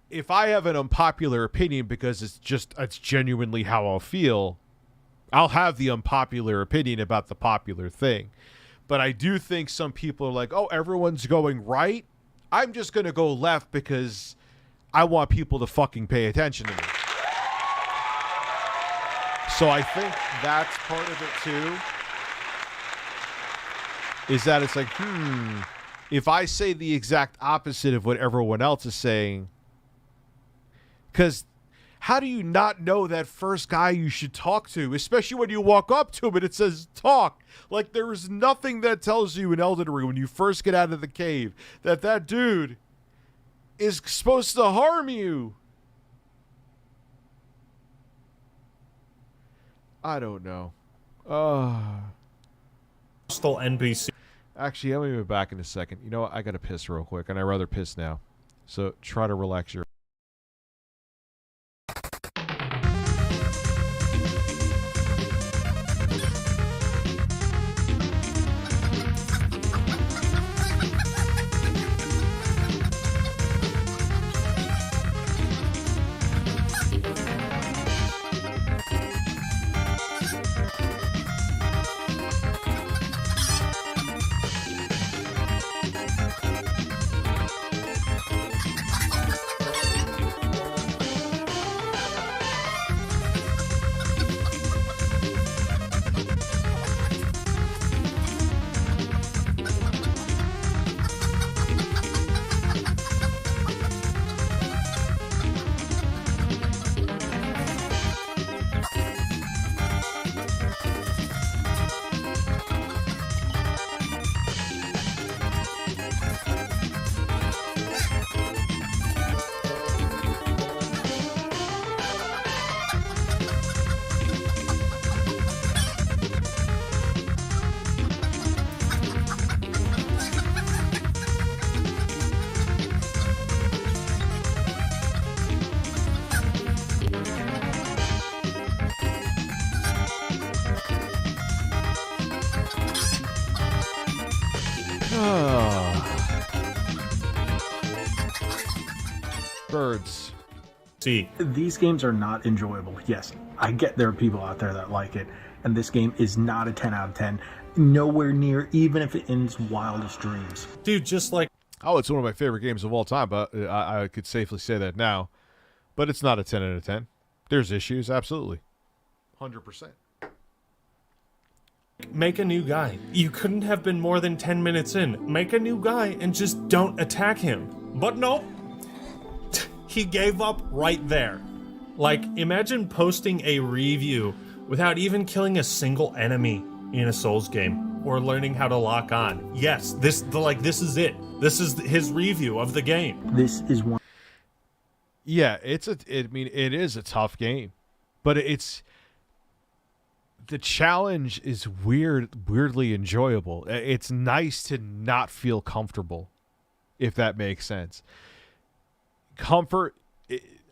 If I have an unpopular opinion because it's genuinely how I'll feel... I'll have the unpopular opinion about the popular thing. But I do think some people are like, oh, everyone's going right. I'm just going to go left because I want people to fucking pay attention to me. So I think that's part of it too. Is that it's like, if I say the exact opposite of what everyone else is saying, because... How do you not know that first guy you should talk to, especially when you walk up to him and it says talk? Like, there is nothing that tells you in Elden Ring when you first get out of the cave that dude is supposed to harm you. I don't know. Hostile NPC. Actually, I'm going to be back in a second. You know what? I got to piss real quick, and I'd rather piss now. So try to relax your... Birds. See, these games are not enjoyable. Yes, I get there are people out there that like it, and this game is not a 10 out of 10. Nowhere near, even if it ends wildest dreams. Dude, just like... Oh, it's one of my favorite games of all time, but I could safely say that now. But it's not a 10 out of 10. There's issues, absolutely. 100%. make a new guy. You couldn't have been more than 10 minutes in. Make a new guy and just don't attack him. But nope. He gave up right there. Like, imagine posting a review without even killing a single enemy in a Souls game or learning how to lock on. Yes, this is it. This is his review of the game. This is one. Yeah, it is a tough game, but the challenge is weirdly enjoyable. It's nice to not feel comfortable, if that makes sense.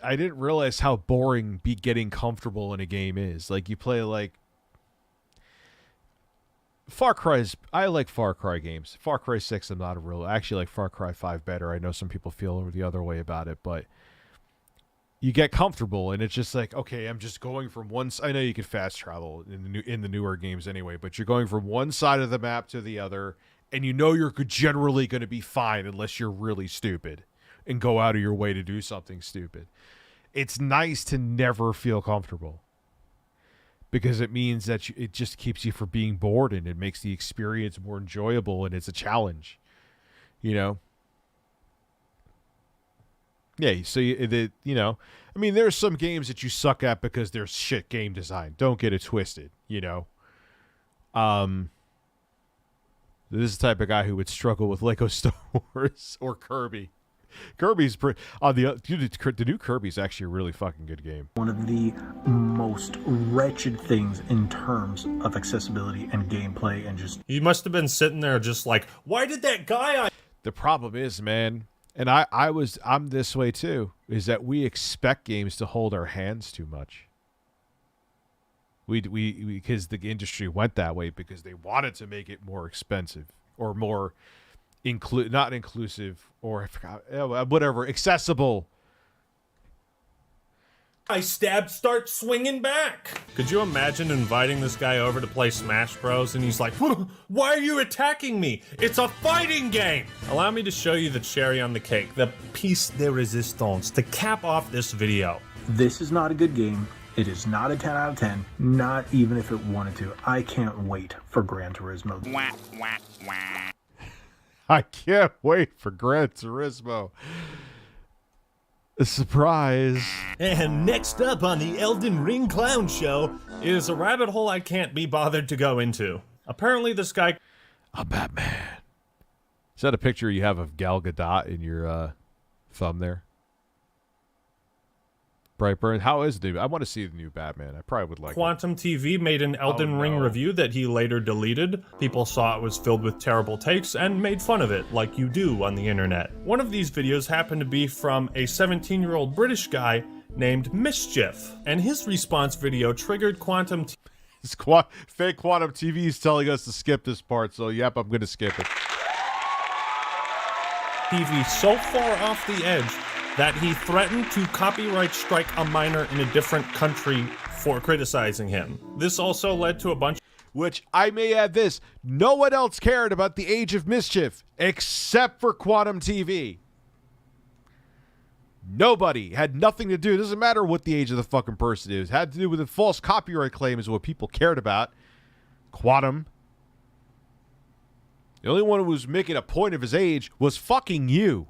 I didn't realize how boring getting comfortable in a game is. Like, you play like Far Cry's. I like Far Cry games. Far Cry 6, I actually like Far Cry 5 better. I know some people feel the other way about it, but you get comfortable and it's just like, okay, I'm just going from one. I know you can fast travel in the newer games anyway, but you're going from one side of the map to the other, and you know you're generally going to be fine unless you're really stupid and go out of your way to do something stupid. It's nice to never feel comfortable, because it means that it just keeps you from being bored, and it makes the experience more enjoyable, and it's a challenge, you know? Yeah, so I mean, there's some games that you suck at because there's shit game design. Don't get it twisted, you know? This is the type of guy who would struggle with Lego Star Wars or Kirby. Kirby's the new Kirby's actually a really fucking good game. One of the most wretched things in terms of accessibility and gameplay, and just... He must have been sitting there just like, why did that guy... The problem is, man, and I'm this way too, is that we expect games to hold our hands too much. We because the industry went that way because they wanted to make it more expensive or more not inclusive, or I forgot, whatever, accessible. I start swinging back. Could you imagine inviting this guy over to play Smash Bros. And he's like, why are you attacking me? It's a fighting game. Allow me to show you the cherry on the cake, the piece de resistance, to cap off this video. This is not a good game. It is not a 10 out of 10, not even if it wanted to. I can't wait for Gran Turismo. I can't wait for Gran Turismo. A surprise. And next up on the Elden Ring Clown Show is a rabbit hole I can't be bothered to go into. Apparently this guy... I'm Batman. Is that a picture you have of Gal Gadot in your thumb there? Brightburn. How is the... I want to see the new Batman. I probably would like Quantum TV made an Elden Ring review that he later deleted. People saw it was filled with terrible takes and made fun of it, like you do on the internet. One of these videos happened to be from a 17-year-old British guy named Mischief, and his response video triggered Quantum TV. Fake Quantum TV is telling us to skip this part, so yep, I'm going to skip it. TV so far off the edge that he threatened to copyright strike a minor in a different country for criticizing him. This also led to a bunch... Which, I may add this, no one else cared about the Age of Mischief except for Quantum TV. Nobody. Had nothing to do. It doesn't matter what the age of the fucking person is. It had to do with a false copyright claim is what people cared about. Quantum. The only one who was making a point of his age was fucking you.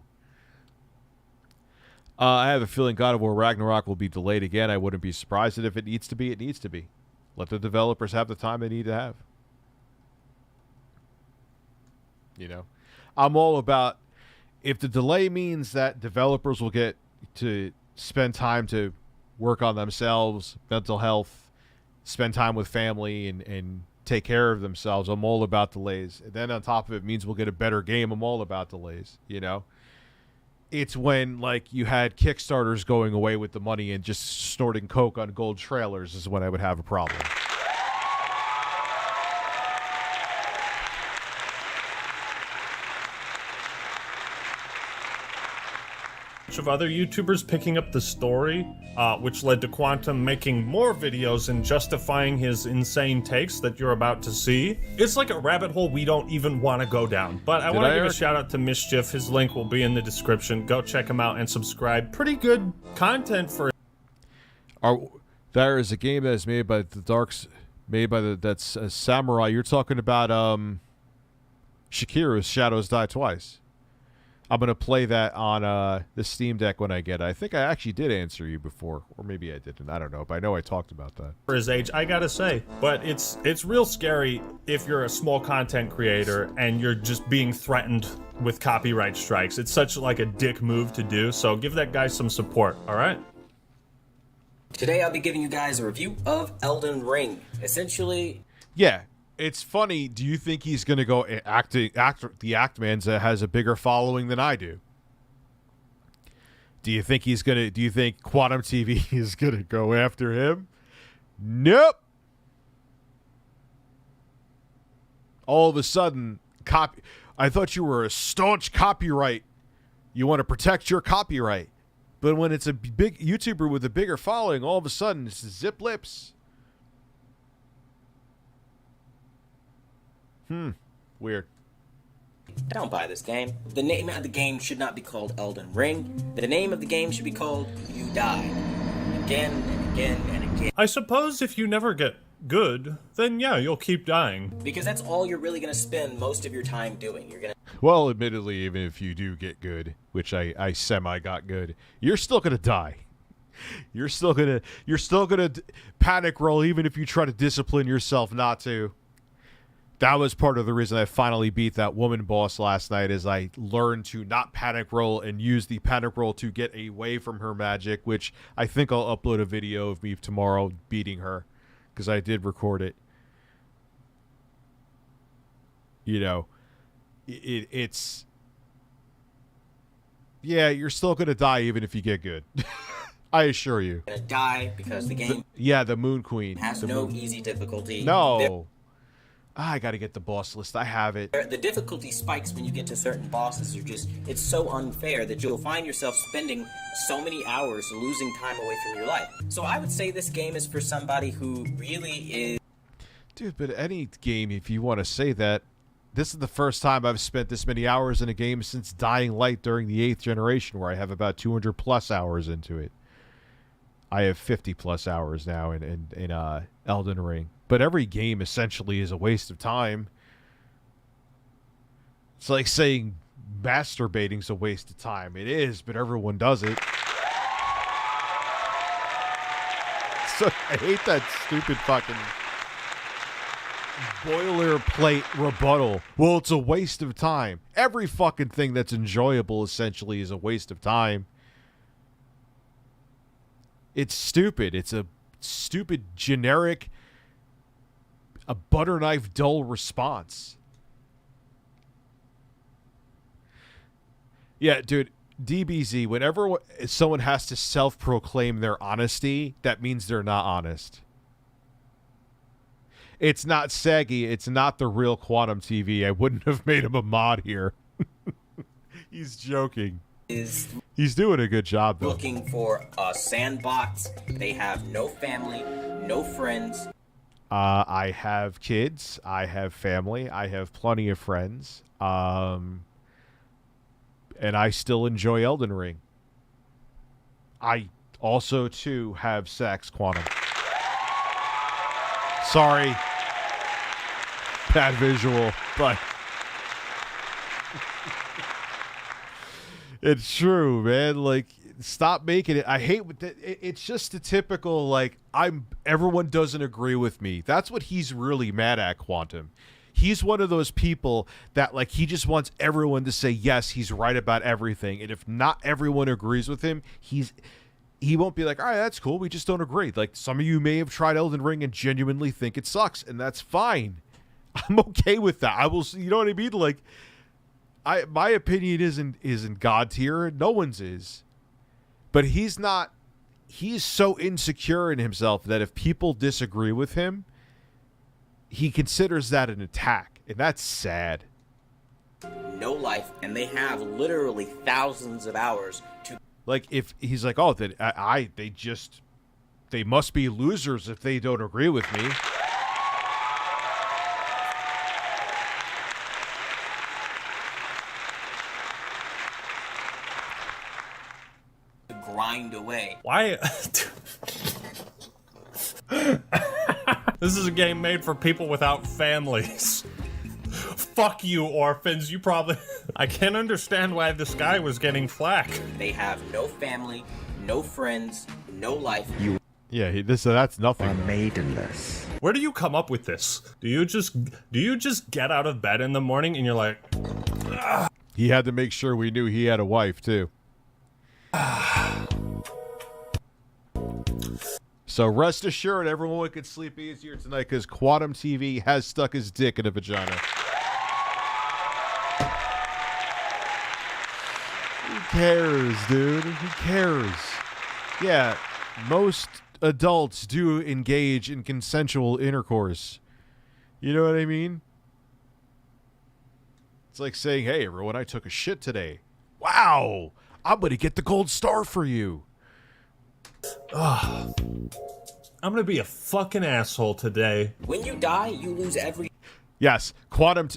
I have a feeling God of War Ragnarok will be delayed again. I wouldn't be surprised if it needs to be. It needs to be. Let the developers have the time they need to have. You know, I'm all about, if the delay means that developers will get to spend time to work on themselves, mental health, spend time with family, and take care of themselves, I'm all about delays. And then on top of it means we'll get a better game, I'm all about delays, you know? It's when, like, you had Kickstarters going away with the money and just snorting coke on gold trailers is when I would have a problem. Of other YouTubers picking up the story, which led to Quantum making more videos and justifying his insane takes that you're about to see. It's like a rabbit hole we don't even want to go down. But I want to give a shout out to Mischief. His link will be in the description. Go check him out and subscribe. Pretty good content for... There is a game that is made by Made by that's Samurai. You're talking about Shakira's Shadows Die Twice. I'm going to play that on the Steam Deck when I get it. I think I actually did answer you before, or maybe I didn't. I don't know, but I know I talked about that. For his age, I gotta say. But it's real scary if you're a small content creator and you're just being threatened with copyright strikes. It's such like a dick move to do, so give that guy some support, all right? Today I'll be giving you guys a review of Elden Ring. Essentially... Yeah. It's funny. Do you think he's going to go the Actman's that has a bigger following than I do? Do you think Quantum TV is going to go after him? Nope. All of a sudden, I thought you were a staunch copyright. You want to protect your copyright. But when it's a big YouTuber with a bigger following, all of a sudden it's zip lips. Weird. I don't buy this game. The name of the game should not be called Elden Ring. The name of the game should be called You Die. Again and again and again. I suppose if you never get good, then yeah, you'll keep dying. Because that's all you're really going to spend most of your time doing. You're going to... Well, admittedly, even if you do get good, which I semi got good, you're still gonna die. You're still gonna panic roll even if you try to discipline yourself not to. That was part of the reason I finally beat that woman boss last night, is I learned to not panic roll and use the panic roll to get away from her magic, which I think I'll upload a video of me tomorrow beating her, because I did record it. You know, it's... Yeah, you're still going to die even if you get good. I assure you. You're going to die because the game... the Moon Queen. Has no easy difficulty. No. I got to get the boss list. I have it. The difficulty spikes when you get to certain bosses. It's so unfair that you'll find yourself spending so many hours losing time away from your life. So I would say this game is for somebody who really is... Dude, but any game, if you want to say that, this is the first time I've spent this many hours in a game since Dying Light during the 8th generation, where I have about 200 plus hours into it. I have 50 plus hours now in Elden Ring. But every game essentially is a waste of time. It's like saying masturbating's a waste of time. It is, but everyone does it. So I hate that stupid fucking boilerplate rebuttal. Well, it's a waste of time. Every fucking thing that's enjoyable essentially is a waste of time. It's stupid. It's a stupid, generic, a butter knife dull response. Yeah, dude, DBZ, whenever someone has to self-proclaim their honesty, that means they're not honest. It's not Saggy. It's not the real Quantum TV. I wouldn't have made him a mod here. He's joking. He's doing a good job, though. Looking for a sandbox. They have no family, no friends. I have kids. I have family. I have plenty of friends. And I still enjoy Elden Ring. I also, too, have sex, Quantum. Sorry. Bad visual, but... It's true, man. Like, stop making it. I hate it's just the typical, like, everyone doesn't agree with me. That's what he's really mad at, Quantum. He's one of those people that, like, he just wants everyone to say, yes, he's right about everything. And if not everyone agrees with him, he won't be like, all right, that's cool. We just don't agree. Like, some of you may have tried Elden Ring and genuinely think it sucks, and that's fine. I'm okay with that. I will, you know what I mean? Like, my opinion isn't God tier. No one's is. But he's not. He's so insecure in himself that if people disagree with him, he considers that an attack. And that's sad. No life, and they have literally thousands of hours to... Like, if he's like, oh, then they must be losers if they don't agree with me. Grind away. Why? This is a game made for people without families. Fuck you, orphans. You probably... I can't understand why this guy was getting flack. They have no family, no friends, no life. Yeah, that's nothing. Maidenless. Where do you come up with this? Do you just get out of bed in the morning and you're like... Ugh. He had to make sure we knew he had a wife, too. So rest assured, everyone could sleep easier tonight because Quantum TV has stuck his dick in a vagina. Who cares, dude? Who cares? Yeah, most adults do engage in consensual intercourse. You know what I mean? It's like saying, hey, everyone, I took a shit today. Wow! I'm going to get the gold star for you. Ugh. I'm gonna be a fucking asshole today. When you die, you lose every... Yes, Quantum...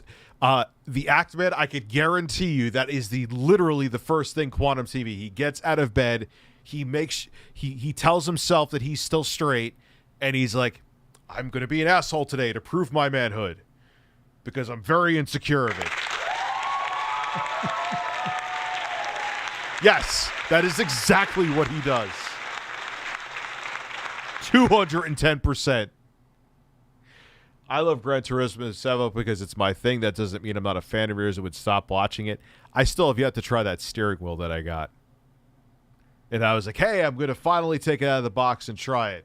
the Actman, I could guarantee you that is literally the first thing Quantum TV. He gets out of bed, he tells himself that he's still straight, and he's like, I'm gonna be an asshole today to prove my manhood. Because I'm very insecure of it. Yes, that is exactly what he does. 210%. I love Gran Turismo 7 because it's my thing. That doesn't mean I'm not a fan of yours and would stop watching it. I still have yet to try that steering wheel that I got. And I was like, hey, I'm going to finally take it out of the box and try it.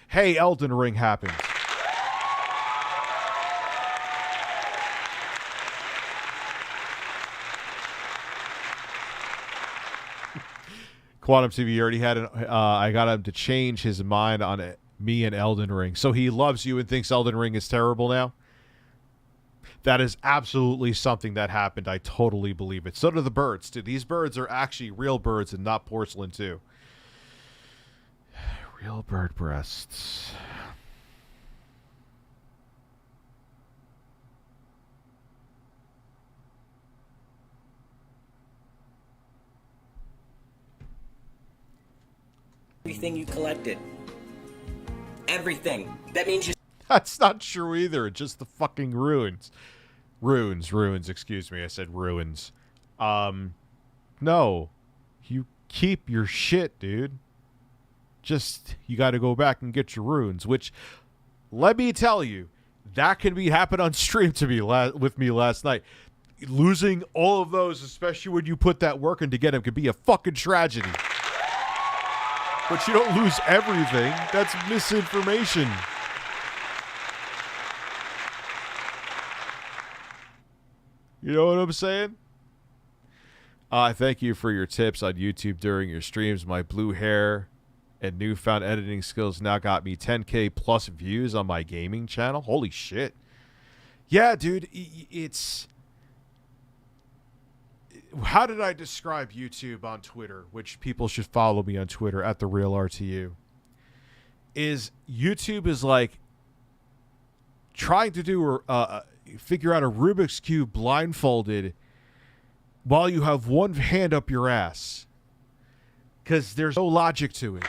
Hey, Elden Ring happened. Quantum TV already had I got him to change his mind on me and Elden Ring. So he loves you and thinks Elden Ring is terrible now? That is absolutely something that happened. I totally believe it. So do the birds, too. These birds are actually real birds and not porcelain, too. Real bird breasts. Everything you collected. Everything. That means you... That's not true either. Just the fucking ruins. Ruins, excuse me. I said ruins. No. You keep your shit, dude. Just, you got to go back and get your runes, which, let me tell you, that can happen on stream to me with me last night. Losing all of those, especially when you put that work in to get them, could be a fucking tragedy. But you don't lose everything. That's misinformation. You know what I'm saying? Thank you for your tips on YouTube during your streams. My blue hair and newfound editing skills now got me 10K plus views on my gaming channel. Holy shit. Yeah, dude, it's... How did I describe YouTube on Twitter, which people should follow me on Twitter at @TheRealRTU, is YouTube is like trying to do figure out a Rubik's Cube blindfolded while you have one hand up your ass. Because there's no logic to it.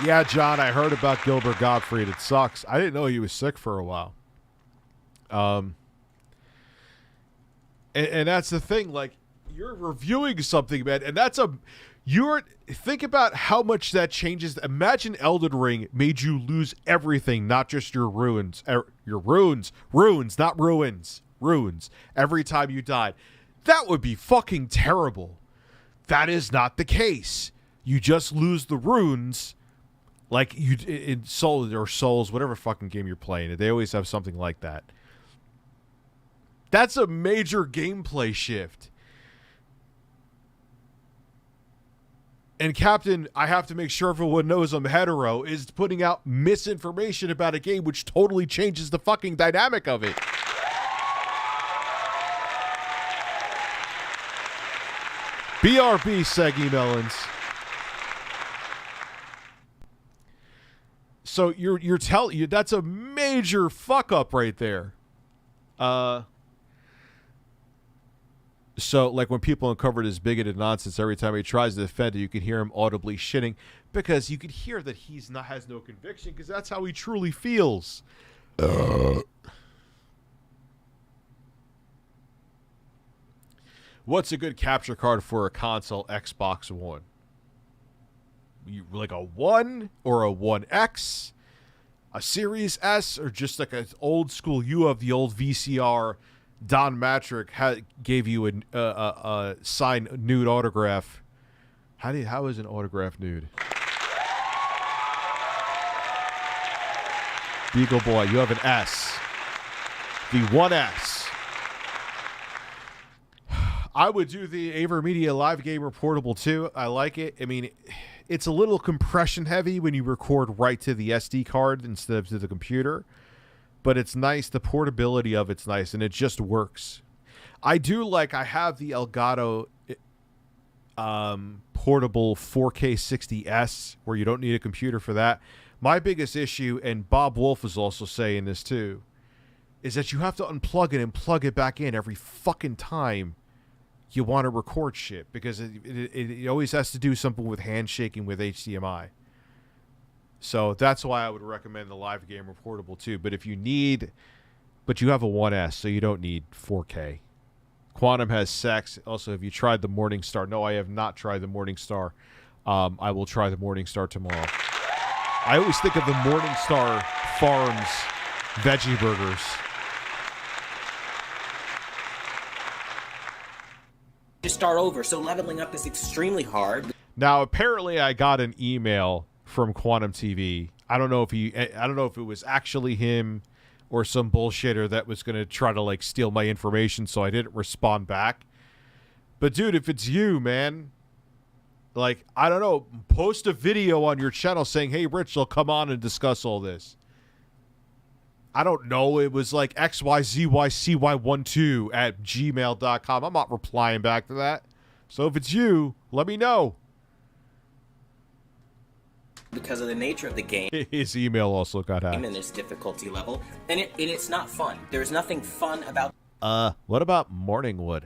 Yeah, John, I heard about Gilbert Gottfried. It sucks. I didn't know he was sick for a while. And that's the thing. Like, you're reviewing something, man, and think about how much that changes. Imagine Elden Ring made you lose everything, not just your runes. Runes, not ruins. Runes. Every time you died. That would be fucking terrible. That is not the case. You just lose the runes. Like you in Souls, whatever fucking game you're playing, they always have something like that. That's a major gameplay shift. And Captain, I have to make sure everyone knows I'm hetero, is putting out misinformation about a game which totally changes the fucking dynamic of it. BRB, Seggy Melons. So you're telling you that's a major fuck up right there. So, like, when people uncover this bigoted nonsense, every time he tries to defend it, you can hear him audibly shitting because you can hear that has no conviction because that's how he truly feels. What's a good capture card for a console Xbox One? Like a 1 or a 1X? A Series S? Or just like an old school? You have the old VCR. Don Matrick gave you a signed nude autograph. How is an autograph nude? Beagle Boy, you have an S. The 1S. I would do the AverMedia Live Gamer Portable too. I like it. I mean, it's a little compression heavy when you record right to the SD card instead of to the computer. But it's nice. The portability of it's nice, and it just works. I have the Elgato portable 4K 60S, where you don't need a computer for that. My biggest issue, and Bob Wolf is also saying this too, is that you have to unplug it and plug it back in every fucking time you want to record shit, because it always has to do something with handshaking with HDMI. So that's why I would recommend the Live Gamer Portable too. But if you need, but you have a 1S, so you don't need 4K. Quantum has sex. Also, have you tried the Morningstar? No, I have not tried the Morningstar. I will try the Morningstar tomorrow. I always think of the Morningstar Farms veggie burgers. To start over, so leveling up is extremely hard. Now, apparently, I got an email from Quantum TV. I don't know if it was actually him or some bullshitter that was going to try to like steal my information, so I didn't respond back. But dude, if it's you, man, like, I don't know, post a video on your channel saying, "Hey, Rich, I'll come on and discuss all this." I don't know. It was like xyzycy12@gmail.com. I'm not replying back to that. So if it's you, let me know. Because of the nature of the game. His email also got hacked. In this difficulty level. And it's not fun. There's nothing fun about... What about Morningwood?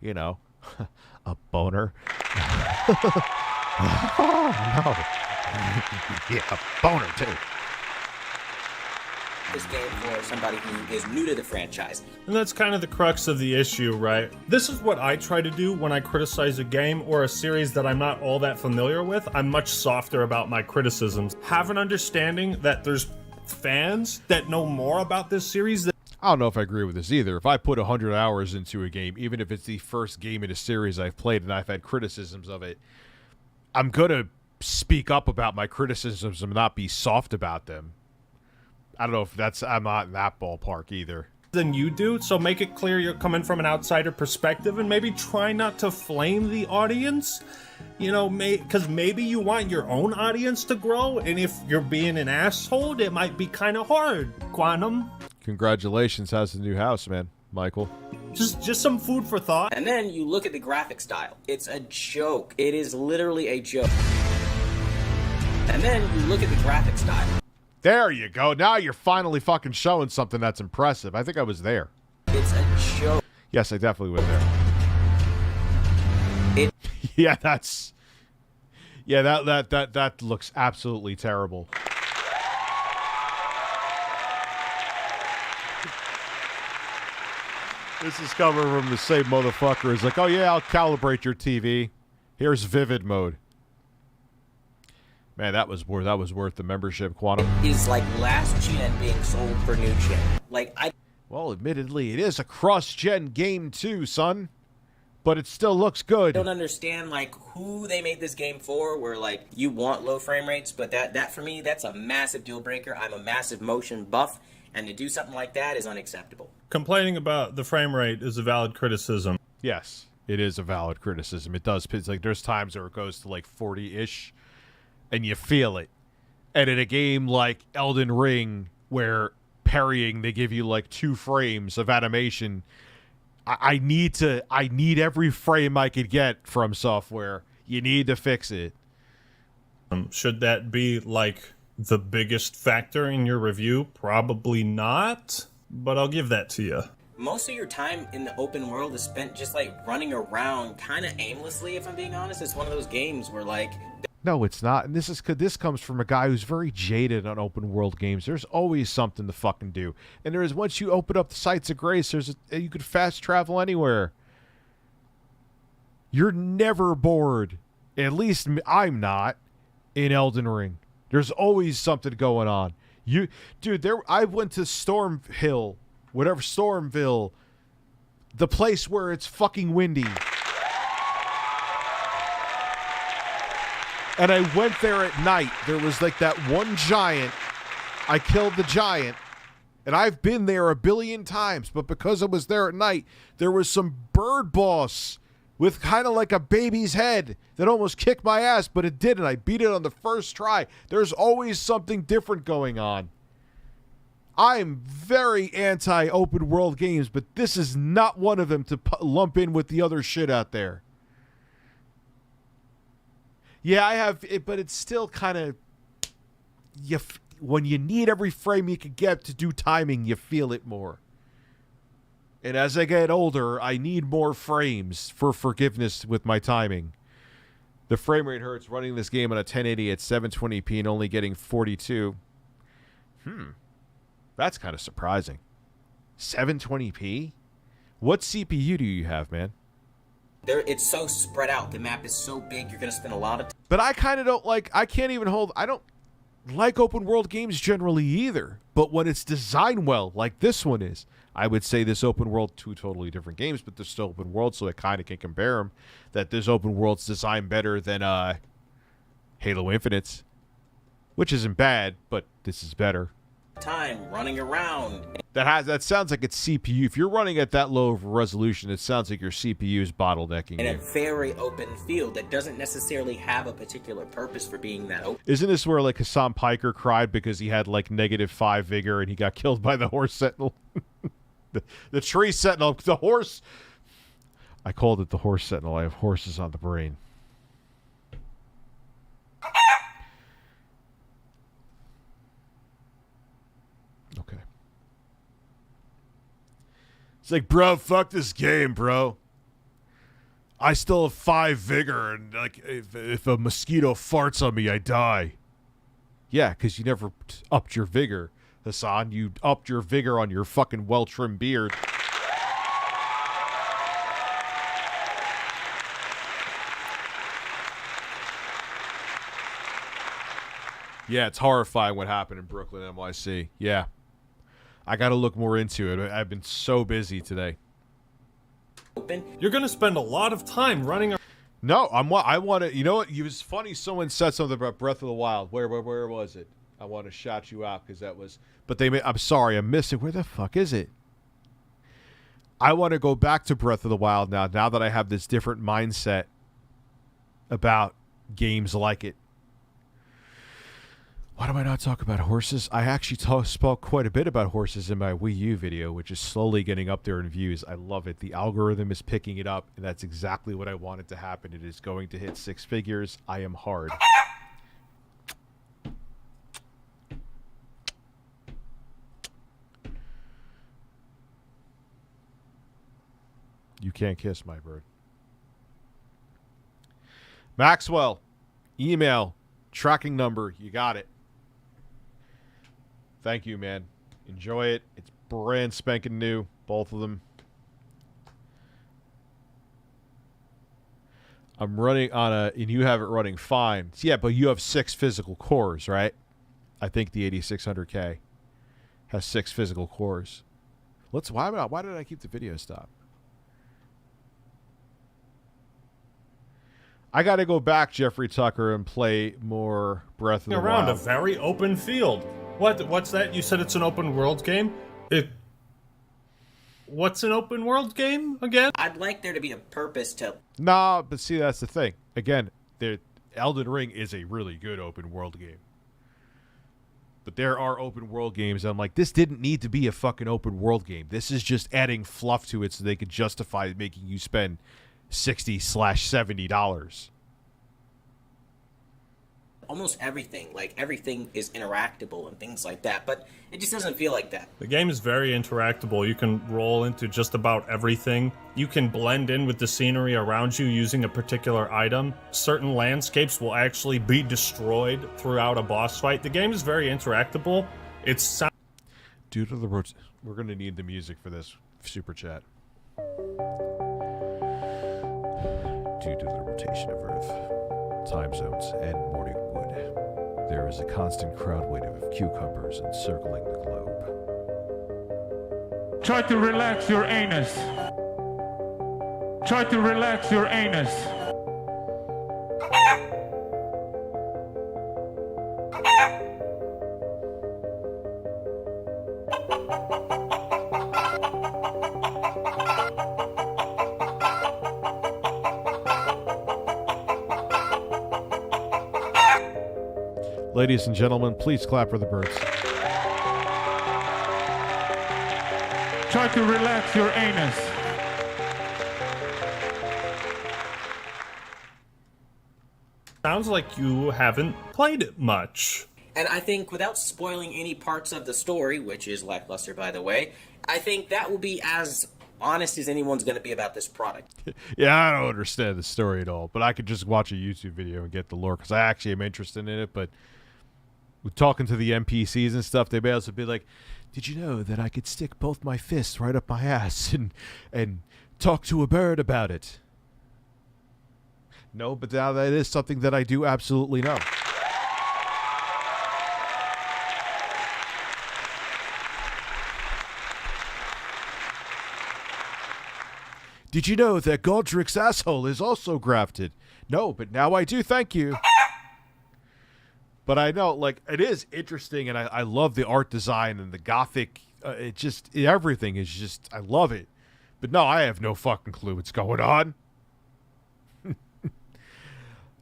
You know, a boner. Oh, no. Yeah, a boner, too. This game for somebody who is new to the franchise. And that's kind of the crux of the issue, right? This is what I try to do when I criticize a game or a series that I'm not all that familiar with. I'm much softer about my criticisms. Have an understanding that there's fans that know more about this series. I don't know if I agree with this either. If I put 100 hours into a game, even if it's the first game in a series I've played and I've had criticisms of it, I'm going to speak up about my criticisms and not be soft about them. I don't know if I'm not in that ballpark either. Than you do, so make it clear you're coming from an outsider perspective and maybe try not to flame the audience. You know, because maybe you want your own audience to grow, and if you're being an asshole, it might be kind of hard, Quantum. Congratulations, how's the new house, man, Michael? Just some food for thought. And then you look at the graphic style. It's a joke. It is literally a joke. And then you look at the graphic style. There you go. Now you're finally fucking showing something that's impressive. I think I was there. It's a joke. Yes, I definitely was there. That looks absolutely terrible. This is coming from the same motherfucker who's like, "Oh yeah, I'll calibrate your TV. Here's vivid mode." Man, that was worth the membership, Quantum. Is like last gen being sold for new gen. Well, admittedly, it is a cross-gen game too, son. But it still looks good. I don't understand like who they made this game for, where like you want low frame rates, but that for me, that's a massive deal breaker. I'm a massive motion buff, and to do something like that is unacceptable. Complaining about the frame rate is a valid criticism. Yes, it is a valid criticism. It does. It's like there's times where it goes to like 40-ish. And you feel it. And in a game like Elden Ring, where parrying, they give you like 2 frames of animation, I need every frame I could get from software. You need to fix it. Should that be like the biggest factor in your review? Probably not, but I'll give that to you. most of your time in the open world is spent just like running around kind of aimlessly, if I'm being honest. It's one of those games where like... No, it's not. And this comes from a guy who's very jaded on open world games. There's always something to fucking do. And there is, once you open up the Sites of Grace, you could fast travel anywhere. You're never bored. At least I'm not in Elden Ring. There's always something going on. I went to Stormville, the place where it's fucking windy. And I went there at night. There was like that one giant. I killed the giant. And I've been there a billion times. But because I was there at night, there was some bird boss with kind of like a baby's head that almost kicked my ass, but it didn't. I beat it on the first try. There's always something different going on. I'm very anti-open world games, but this is not one of them to lump in with the other shit out there. Yeah, I have it, but it's still kind of... when you need every frame you can get to do timing, you feel it more. And as I get older, I need more frames for forgiveness with my timing. The frame rate hurts running this game on a 1080 at 720p and only getting 42. That's kind of surprising. 720p? What CPU do you have, man? It's so spread out. The map is so big, you're going to spend a lot of time. But I kind of don't like... I don't like open world games generally either. But when it's designed well, like this one is, I would say this open world, two totally different games, but they're still open world, so I kind of can compare them. That this open world's designed better than Halo Infinite's, which isn't bad, but this is better. Time running around. That sounds like it's CPU. If you're running at that low of a resolution, it sounds like your CPU is bottlenecking in you. a very open field that doesn't necessarily have a particular purpose for being that open. Isn't this where like Hassan Piker cried because he had like -5 vigor and he got killed by the horse sentinel? the tree sentinel, the horse. I called it the horse sentinel. I have horses on the brain. Okay. It's like, bro, fuck this game, bro. I still have 5 vigor, and like, if a mosquito farts on me, I die. Yeah, because you never upped your vigor, Hassan. You upped your vigor on your fucking well-trimmed beard. Yeah, it's horrifying what happened in Brooklyn, NYC. Yeah. I got to look more into it. I've been so busy today. You're going to spend a lot of time running. No, I want to. You know what? It was funny. Someone said something about Breath of the Wild. Where was it? I want to shout you out because that was. But I'm sorry, I missed it. Where the fuck is it? I want to go back to Breath of the Wild now. Now that I have this different mindset about games like it. Why do I not talk about horses? I actually spoke quite a bit about horses in my Wii U video, which is slowly getting up there in views. I love it. The algorithm is picking it up, and that's exactly what I wanted to happen. It is going to hit 6 figures. I am hard. You can't kiss my bird. Maxwell, email, tracking number, you got it. Thank you, man. Enjoy it. It's brand spanking new, both of them. I'm running on and you have it running fine. Yeah, but you have 6 physical cores, right? I think the 8600K has 6 physical cores. Why did I keep the video stop? I got to go back, Jeffrey Tucker, and play more Breath of the Wild. Around a very open field. What's that? You said it's an open world game? What's an open world game again? I'd like there to be a purpose to... Nah, but see, that's the thing. Again, Elden Ring is a really good open world game. But there are open world games, and I'm like, this didn't need to be a fucking open world game. This is just adding fluff to it so they could justify making you spend $60/$70. almost everything. Like, everything is interactable and things like that, but it just doesn't feel like that. The game is very interactable. You can roll into just about everything. You can blend in with the scenery around you using a particular item. Certain landscapes will actually be destroyed throughout a boss fight. The game is very interactable. It's Due to the we're going to need the music for this super chat. Due to the rotation of Earth, time zones, and morning wood, there is a constant crowd wave of cucumbers encircling the globe. Try to relax your anus. Try to relax your anus. Ladies and gentlemen, please clap for the birds. Try to relax your anus. sounds like you haven't played it much. And I think without spoiling any parts of the story, which is lackluster by the way, I think that will be as honest as anyone's going to be about this product. Yeah, I don't understand the story at all, but I could just watch a YouTube video and get the lore, because I actually am interested in it, but with talking to the NPCs and stuff, they may also be like, did you know that I could stick both my fists right up my ass and talk to a bird about it? No, but now that is something that I do absolutely know. Did you know that Godric's asshole is also grafted? No, but now I do, thank you. But I know, like, it is interesting, and I love the art design and the gothic. Everything is just, I love it. But no, I have no fucking clue what's going on.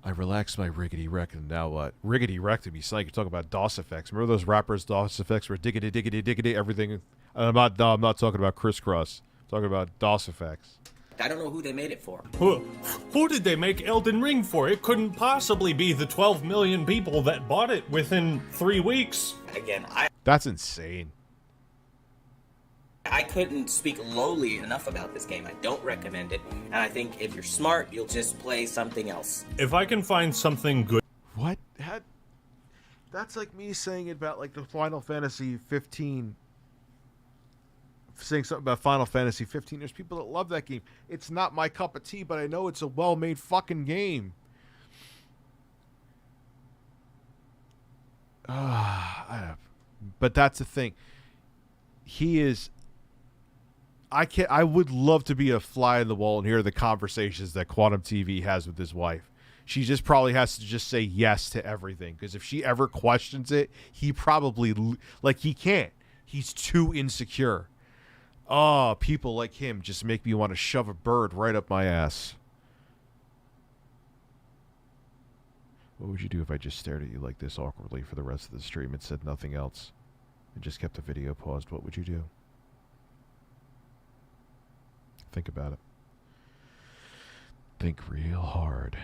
I relaxed my riggedy rectum, now what? Riggedy rectum, you sound like you're talking about DOS effects. Remember those rappers' DOS effects were diggity, diggity, diggity, everything? I'm not talking about crisscross. I'm talking about DOS effects. I don't know who they made it for. Who did they make Elden Ring for? It couldn't possibly be the 12 million people that bought it within 3 weeks. Again, That's insane. I couldn't speak lowly enough about this game. I don't recommend it, and I think if you're smart, you'll just play something else. If I can find something good... What? That's like me saying about, like, the Final Fantasy 15... saying something about Final Fantasy 15. There's people that love that game. It's not my cup of tea, but I know it's a well-made fucking game. But that's the thing. He is... I would love to be a fly in the wall and hear the conversations that Quantum TV has with his wife. She just probably has to just say yes to everything, because if she ever questions it, he probably... Like, he can't. He's too insecure. Oh, people like him just make me want to shove a bird right up my ass. What would you do if I just stared at you like this awkwardly for the rest of the stream and said nothing else and just kept the video paused? What would you do? Think about it. Think real hard.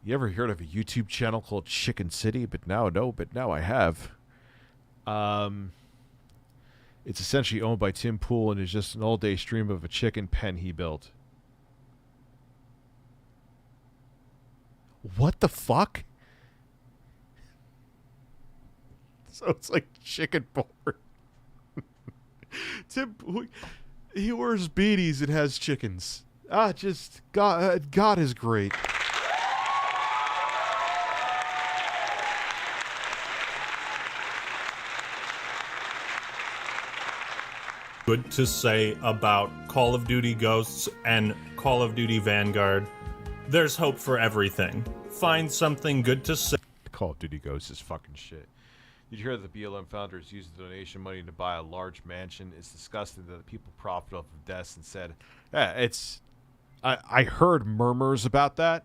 You ever heard of a YouTube channel called Chicken City? But now I have. It's essentially owned by Tim Pool and is just an all-day stream of a chicken pen he built. What the fuck? So it's like chicken porn. Tim, he wears beanies and has chickens. Just God is great. Good to say about Call of Duty Ghosts and Call of Duty Vanguard. There's hope for everything. Find something good to say. Call of Duty Ghosts is fucking shit. Did you hear that the BLM founders used the donation money to buy a large mansion? It's disgusting that the people profit off of deaths and said, yeah, it's... I heard murmurs about that.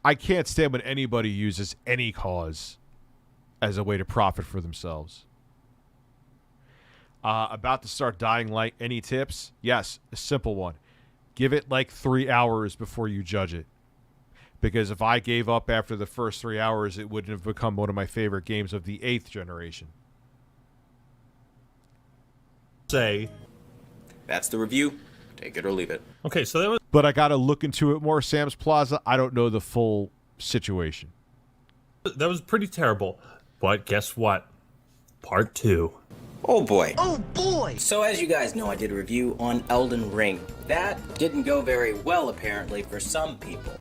I can't stand when anybody uses any cause as a way to profit for themselves. About to start dying light. Any tips? Yes, a simple one. give it like 3 hours before you judge it. Because if I gave up after the first 3 hours, it wouldn't have become one of my favorite games of the 8th generation. Say, That's the review. Take it or leave it. okay, so that was But I got to look into it more, Sam's Plaza. I don't know the full situation. pretty terrible. But guess what? Part 2. Oh boy. Oh boy! So as you guys know, I did a review on Elden Ring. That didn't go very well, apparently, for some people.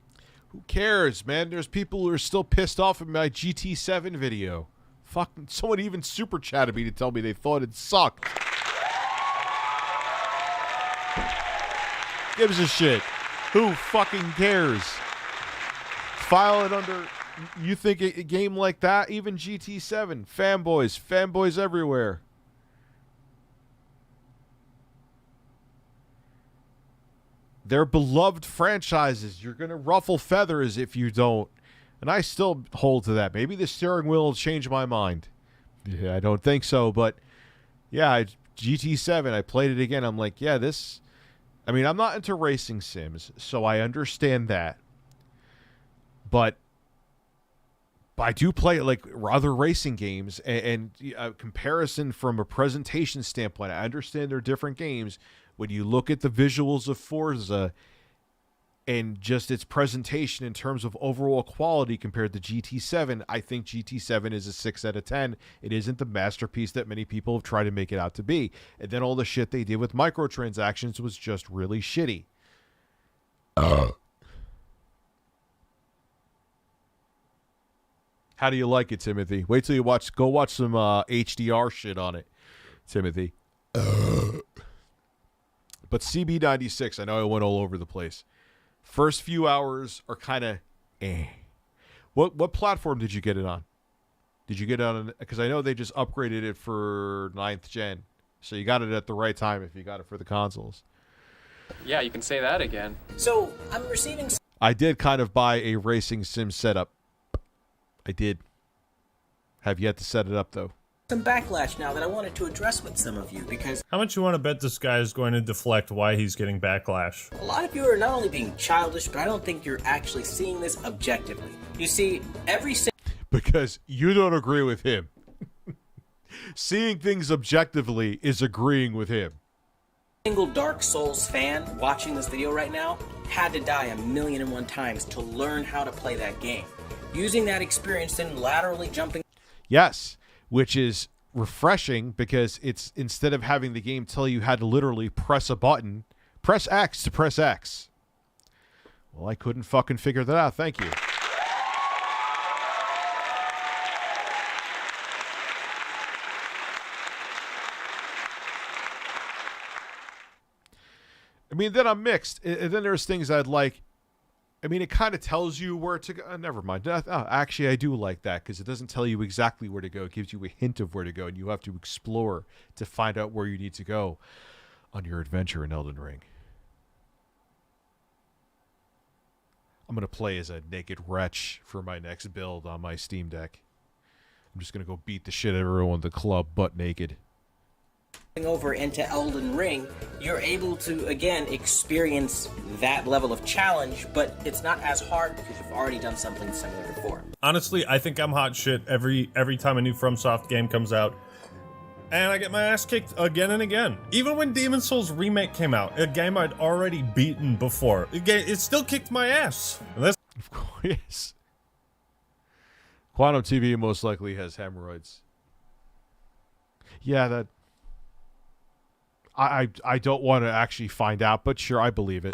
Who cares, man? There's people who are still pissed off at my GT7 video. Fucking someone even super chatted me to tell me they thought it sucked. Gives a shit. Who fucking cares? File it under... You think a game like that? Even GT7. Fanboys everywhere. They're beloved franchises. You're going to ruffle feathers if you don't. And I still hold to that. Maybe the steering wheel will change my mind. Yeah, I don't think so, but yeah, GT7, I played it again. I'm like, yeah, this... I mean, I'm not into racing sims, so I understand that. But I do play like other racing games, and a comparison from a presentation standpoint, I understand they're different games. When you look at the visuals of Forza and just its presentation in terms of overall quality compared to GT7, I think GT7 is a 6 out of 10. It isn't the masterpiece that many people have tried to make it out to be. And then all the shit they did with microtransactions was just really shitty. How do you like it, Timothy? Wait till you go watch some HDR shit on it, Timothy. But CB96, I know I went all over the place. First few hours are kind of What platform did you get it on? Did you get it on? Because I know they just upgraded it for 9th gen. So you got it at the right time if you got it for the consoles. Yeah, you can say that again. So, I'm receiving... I did kind of buy a racing sim setup. I did. Have yet to set it up, though. some backlash now that I wanted to address with some of you, because How much you want to bet this guy is going to deflect why he's getting backlash? a lot of you are not only being childish, but I don't think you're actually seeing this objectively. You see, every Because you don't agree with him. Seeing things objectively is agreeing with him. single Dark Souls fan watching this video right now had to die 1,000,001 times to learn how to play that game. Using that experience and laterally jumping... Yes, which is refreshing because it's instead of having the game tell you how to literally press a button, press X to press X. Well, I couldn't fucking figure that out. Thank you. I mean, then I'm mixed. And then there's things I'd like. I mean, it kind of tells you where to go. Never mind. Actually, I do like that because it doesn't tell you exactly where to go. It gives you a hint of where to go, and you have to explore to find out where you need to go on your adventure in Elden Ring. I'm going to play as a naked wretch for my next build on my Steam Deck. I'm just going to go beat the shit out of everyone in the club butt naked. over into Elden Ring, you're able to, again, experience that level of challenge, but it's not as hard because you've already done something similar before. Honestly, I think I'm hot shit every time a new FromSoft game comes out. And I get my ass kicked again and again. Even when Demon's Souls Remake came out, a game I'd already beaten before, it still kicked my ass. And that's of course, yes. Quantum TV most likely has hemorrhoids. Yeah, that... I don't want to actually find out, but sure, I believe it.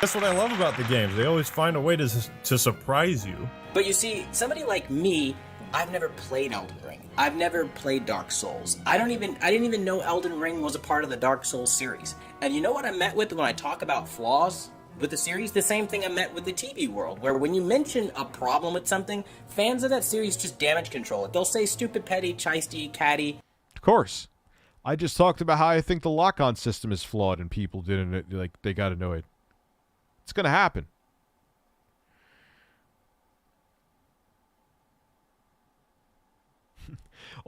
That's what I love about the games. They always find a way to surprise you. But you see, somebody like me, I've never played Elden Ring. I've never played Dark Souls. I didn't even know Elden Ring was a part of the Dark Souls series. And you know what I met with when I talk about flaws with the series? The same thing I met with the TV world, where when you mention a problem with something, fans of that series just damage control it. They'll say stupid, petty, chisty, catty. Of course. I just talked about how I think the lock-on system is flawed and people didn't, like, they got annoyed. It's going to happen.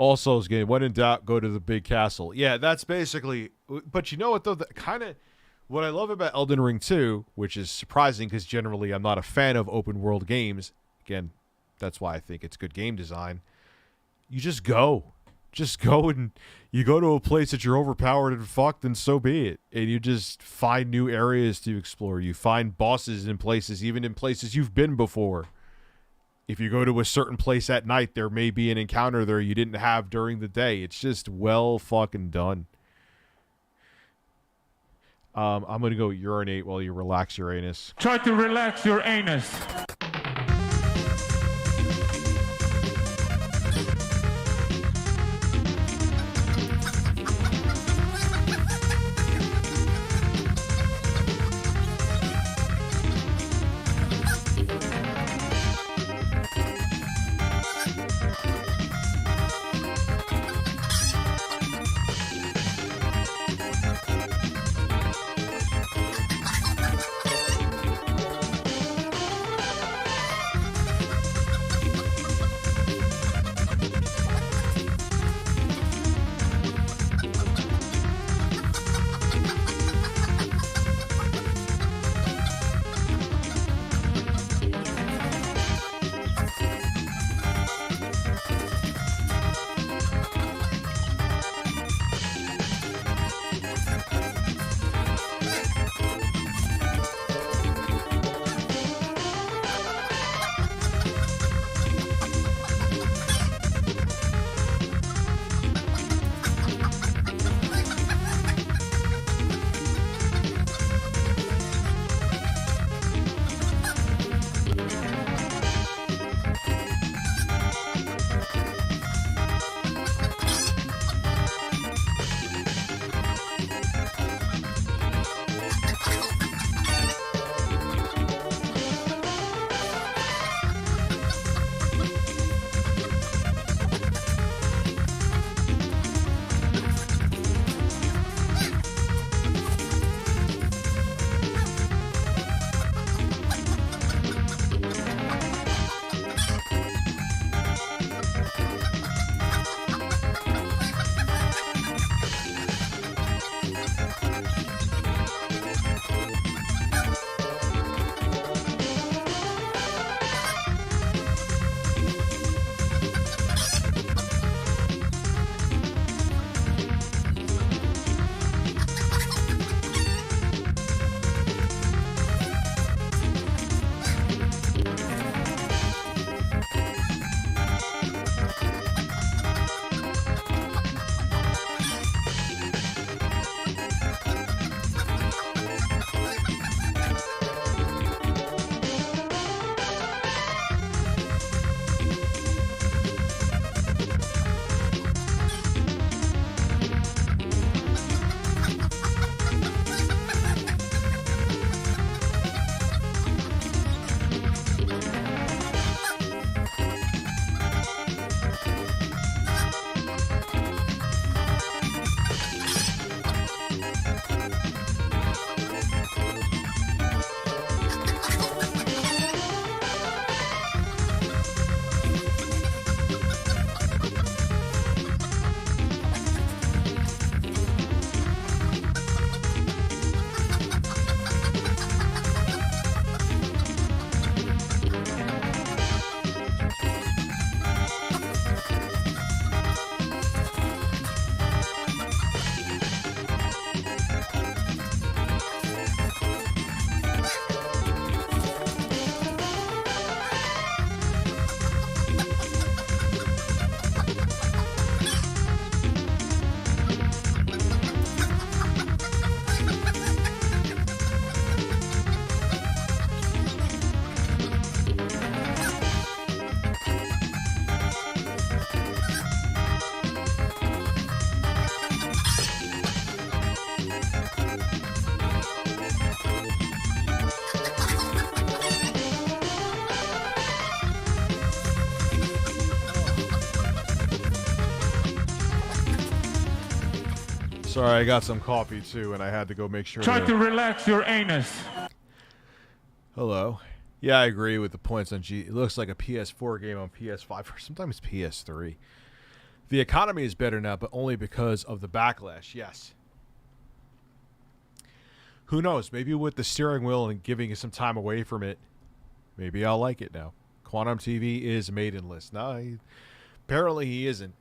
All Souls game. When in doubt, go to the big castle. Yeah, that's basically. But you know what though? Kind of what I love about Elden Ring 2, which is surprising because generally I'm not a fan of open world games. Again, that's why I think it's good game design. You just go and you go to a place that you're overpowered and fucked, and so be it. And you just find new areas to explore. You find bosses in places, even in places you've been before. If you go to a certain place at night, there may be an encounter there you didn't have during the day. It's just well fucking done. I'm going to go urinate while you relax your anus. Try to relax your anus. Sorry, I got some coffee too, and I had to go make sure. Try to relax your anus. Hello. Yeah, I agree with the points on G. It looks like a PS4 game on PS5 or sometimes PS3. The economy is better now, but only because of the backlash. Yes. Who knows? Maybe with the steering wheel and giving you some time away from it, maybe I'll like it now. Quantum TV is maidenless. No, apparently he isn't.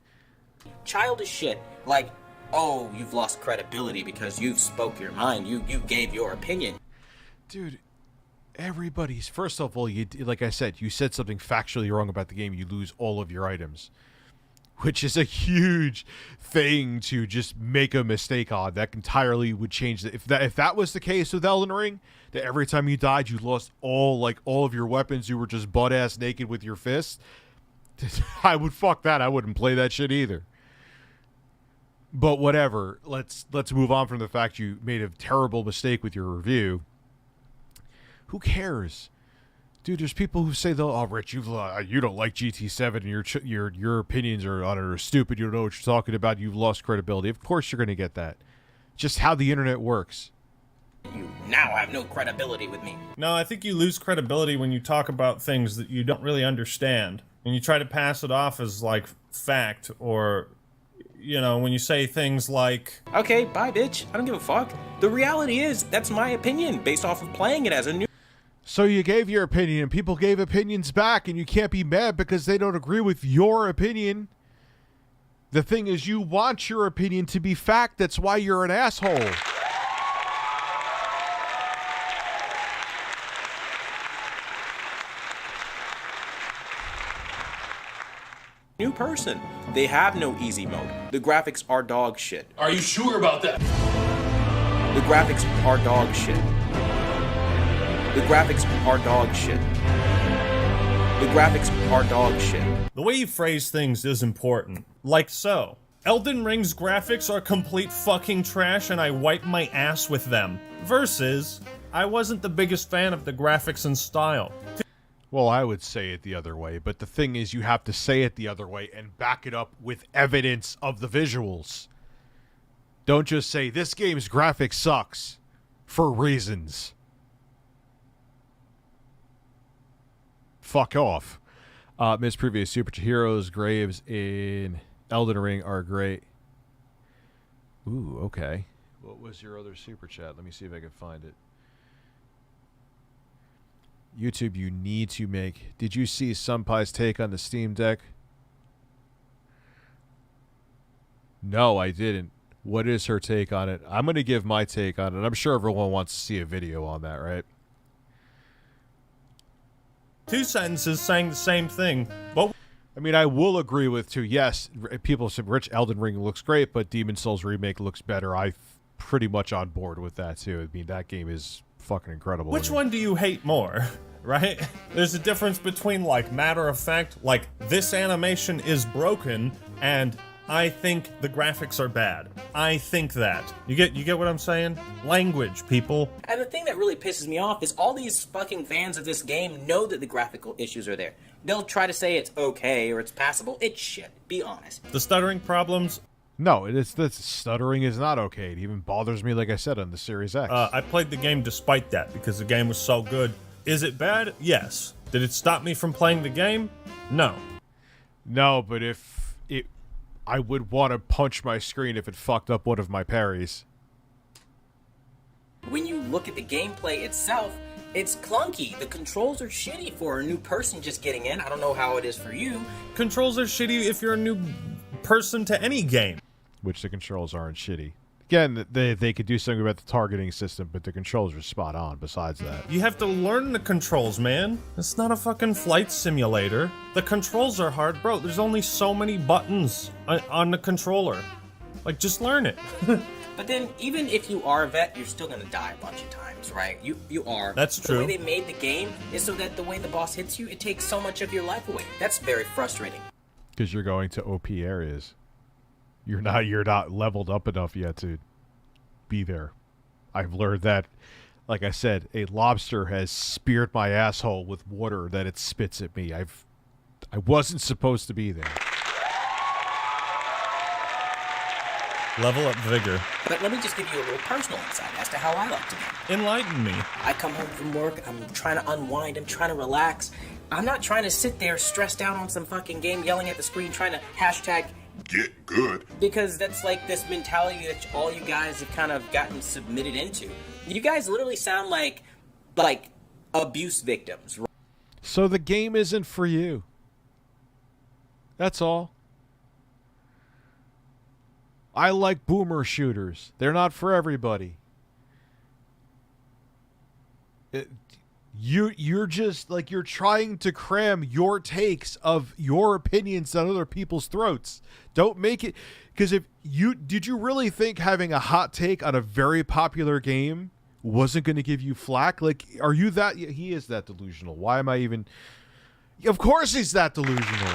Childish shit. Like, oh, you've lost credibility because you've spoke your mind. You gave your opinion. Dude, everybody's... First of all, like I said, you said something factually wrong about the game, you lose all of your items. Which is a huge thing to just make a mistake on. That entirely would change it. If that was the case with Elden Ring, that every time you died, you lost all of your weapons, you were just butt-ass naked with your fists, I would fuck that. I wouldn't play that shit either. But whatever. Let's move on from the fact you made a terrible mistake with your review. Who cares? Dude, there's people who say, "Oh, Rich, you don't like GT7 and your opinions are stupid. You don't know what you're talking about. You've lost credibility." Of course you're going to get that. Just how the internet works. You now have no credibility with me. No, I think you lose credibility when you talk about things that you don't really understand. And you try to pass it off as, like, fact, or, you know, when you say things like... Okay, bye, bitch. I don't give a fuck. The reality is, that's my opinion, based off of playing it as a new... So you gave your opinion, and people gave opinions back, and you can't be mad because they don't agree with your opinion. The thing is, you want your opinion to be fact. That's why you're an asshole. New person. They have no easy mode. The graphics are dog shit. Are you sure about that? The graphics are dog shit. The graphics are dog shit. The graphics are dog shit. The way you phrase things is important. Like so. Elden Ring's graphics are complete fucking trash and I wipe my ass with them. Versus, I wasn't the biggest fan of the graphics and style. Well, I would say it the other way, but the thing is you have to say it the other way and back it up with evidence of the visuals. Don't just say, this game's graphics sucks, for reasons. Fuck off. Miss Previous Superheroes Graves in Elden Ring are great. Ooh, okay. What was your other super chat? Let me see if I can find it. YouTube, you need to make... Did you see Sunpie's take on the Steam Deck? No, I didn't. What is her take on it? I'm going to give my take on it. I'm sure everyone wants to see a video on that, right? Two sentences saying the same thing, but... I mean, I will agree with, too, yes, people say Rich Elden Ring looks great, but Demon Souls Remake looks better. I'm pretty much on board with that, too. I mean, that game is fucking incredible. Which one do you hate more, right? There's a difference between, like, matter of fact, like, this animation is broken, and I think the graphics are bad. I think that. You get what I'm saying? Language, people. And the thing that really pisses me off is all these fucking fans of this game know that the graphical issues are there. They'll try to say it's okay or it's passable. It's shit. Be honest. The stuttering problems... No, the stuttering is not okay. It even bothers me, like I said, on the Series X. I played the game despite that, because the game was so good. Is it bad? Yes. Did it stop me from playing the game? No. No, but if it... I would want to punch my screen if it fucked up one of my parries. When you look at the gameplay itself, it's clunky. The controls are shitty for a new person just getting in. I don't know how it is for you. Controls are shitty if you're a new person to any game. Which the controls aren't shitty. Again, they could do something about the targeting system, but the controls are spot on besides that. You have to learn the controls, man. It's not a fucking flight simulator. The controls are hard, bro. There's only so many buttons on the controller. Like, just learn it. But then, even if you are a vet, you're still gonna die a bunch of times, right? You are. That's true. The way they made the game is so that the way the boss hits you, it takes so much of your life away. That's very frustrating. Because you're going to OP areas. You're not leveled up enough yet to be there. I've learned that, like I said, a lobster has speared my asshole with water that it spits at me. I wasn't supposed to be there. Level up vigor. But let me just give you a little personal insight as to how I like to game. Enlighten me. I come home from work, I'm trying to unwind, I'm trying to relax. I'm not trying to sit there stressed out on some fucking game, yelling at the screen, trying to hashtag get good. Because that's like this mentality that all you guys have kind of gotten submitted into. You guys literally sound like abuse victims. So the game isn't for you. That's all. I like boomer shooters. They're not for everybody. You're just like, you're trying to cram your takes of your opinions down other people's throats. Don't make it, because did you really think having a hot take on a very popular game wasn't going to give you flack? Like, are you that? He is that delusional. Why am I even? Of course he's that delusional.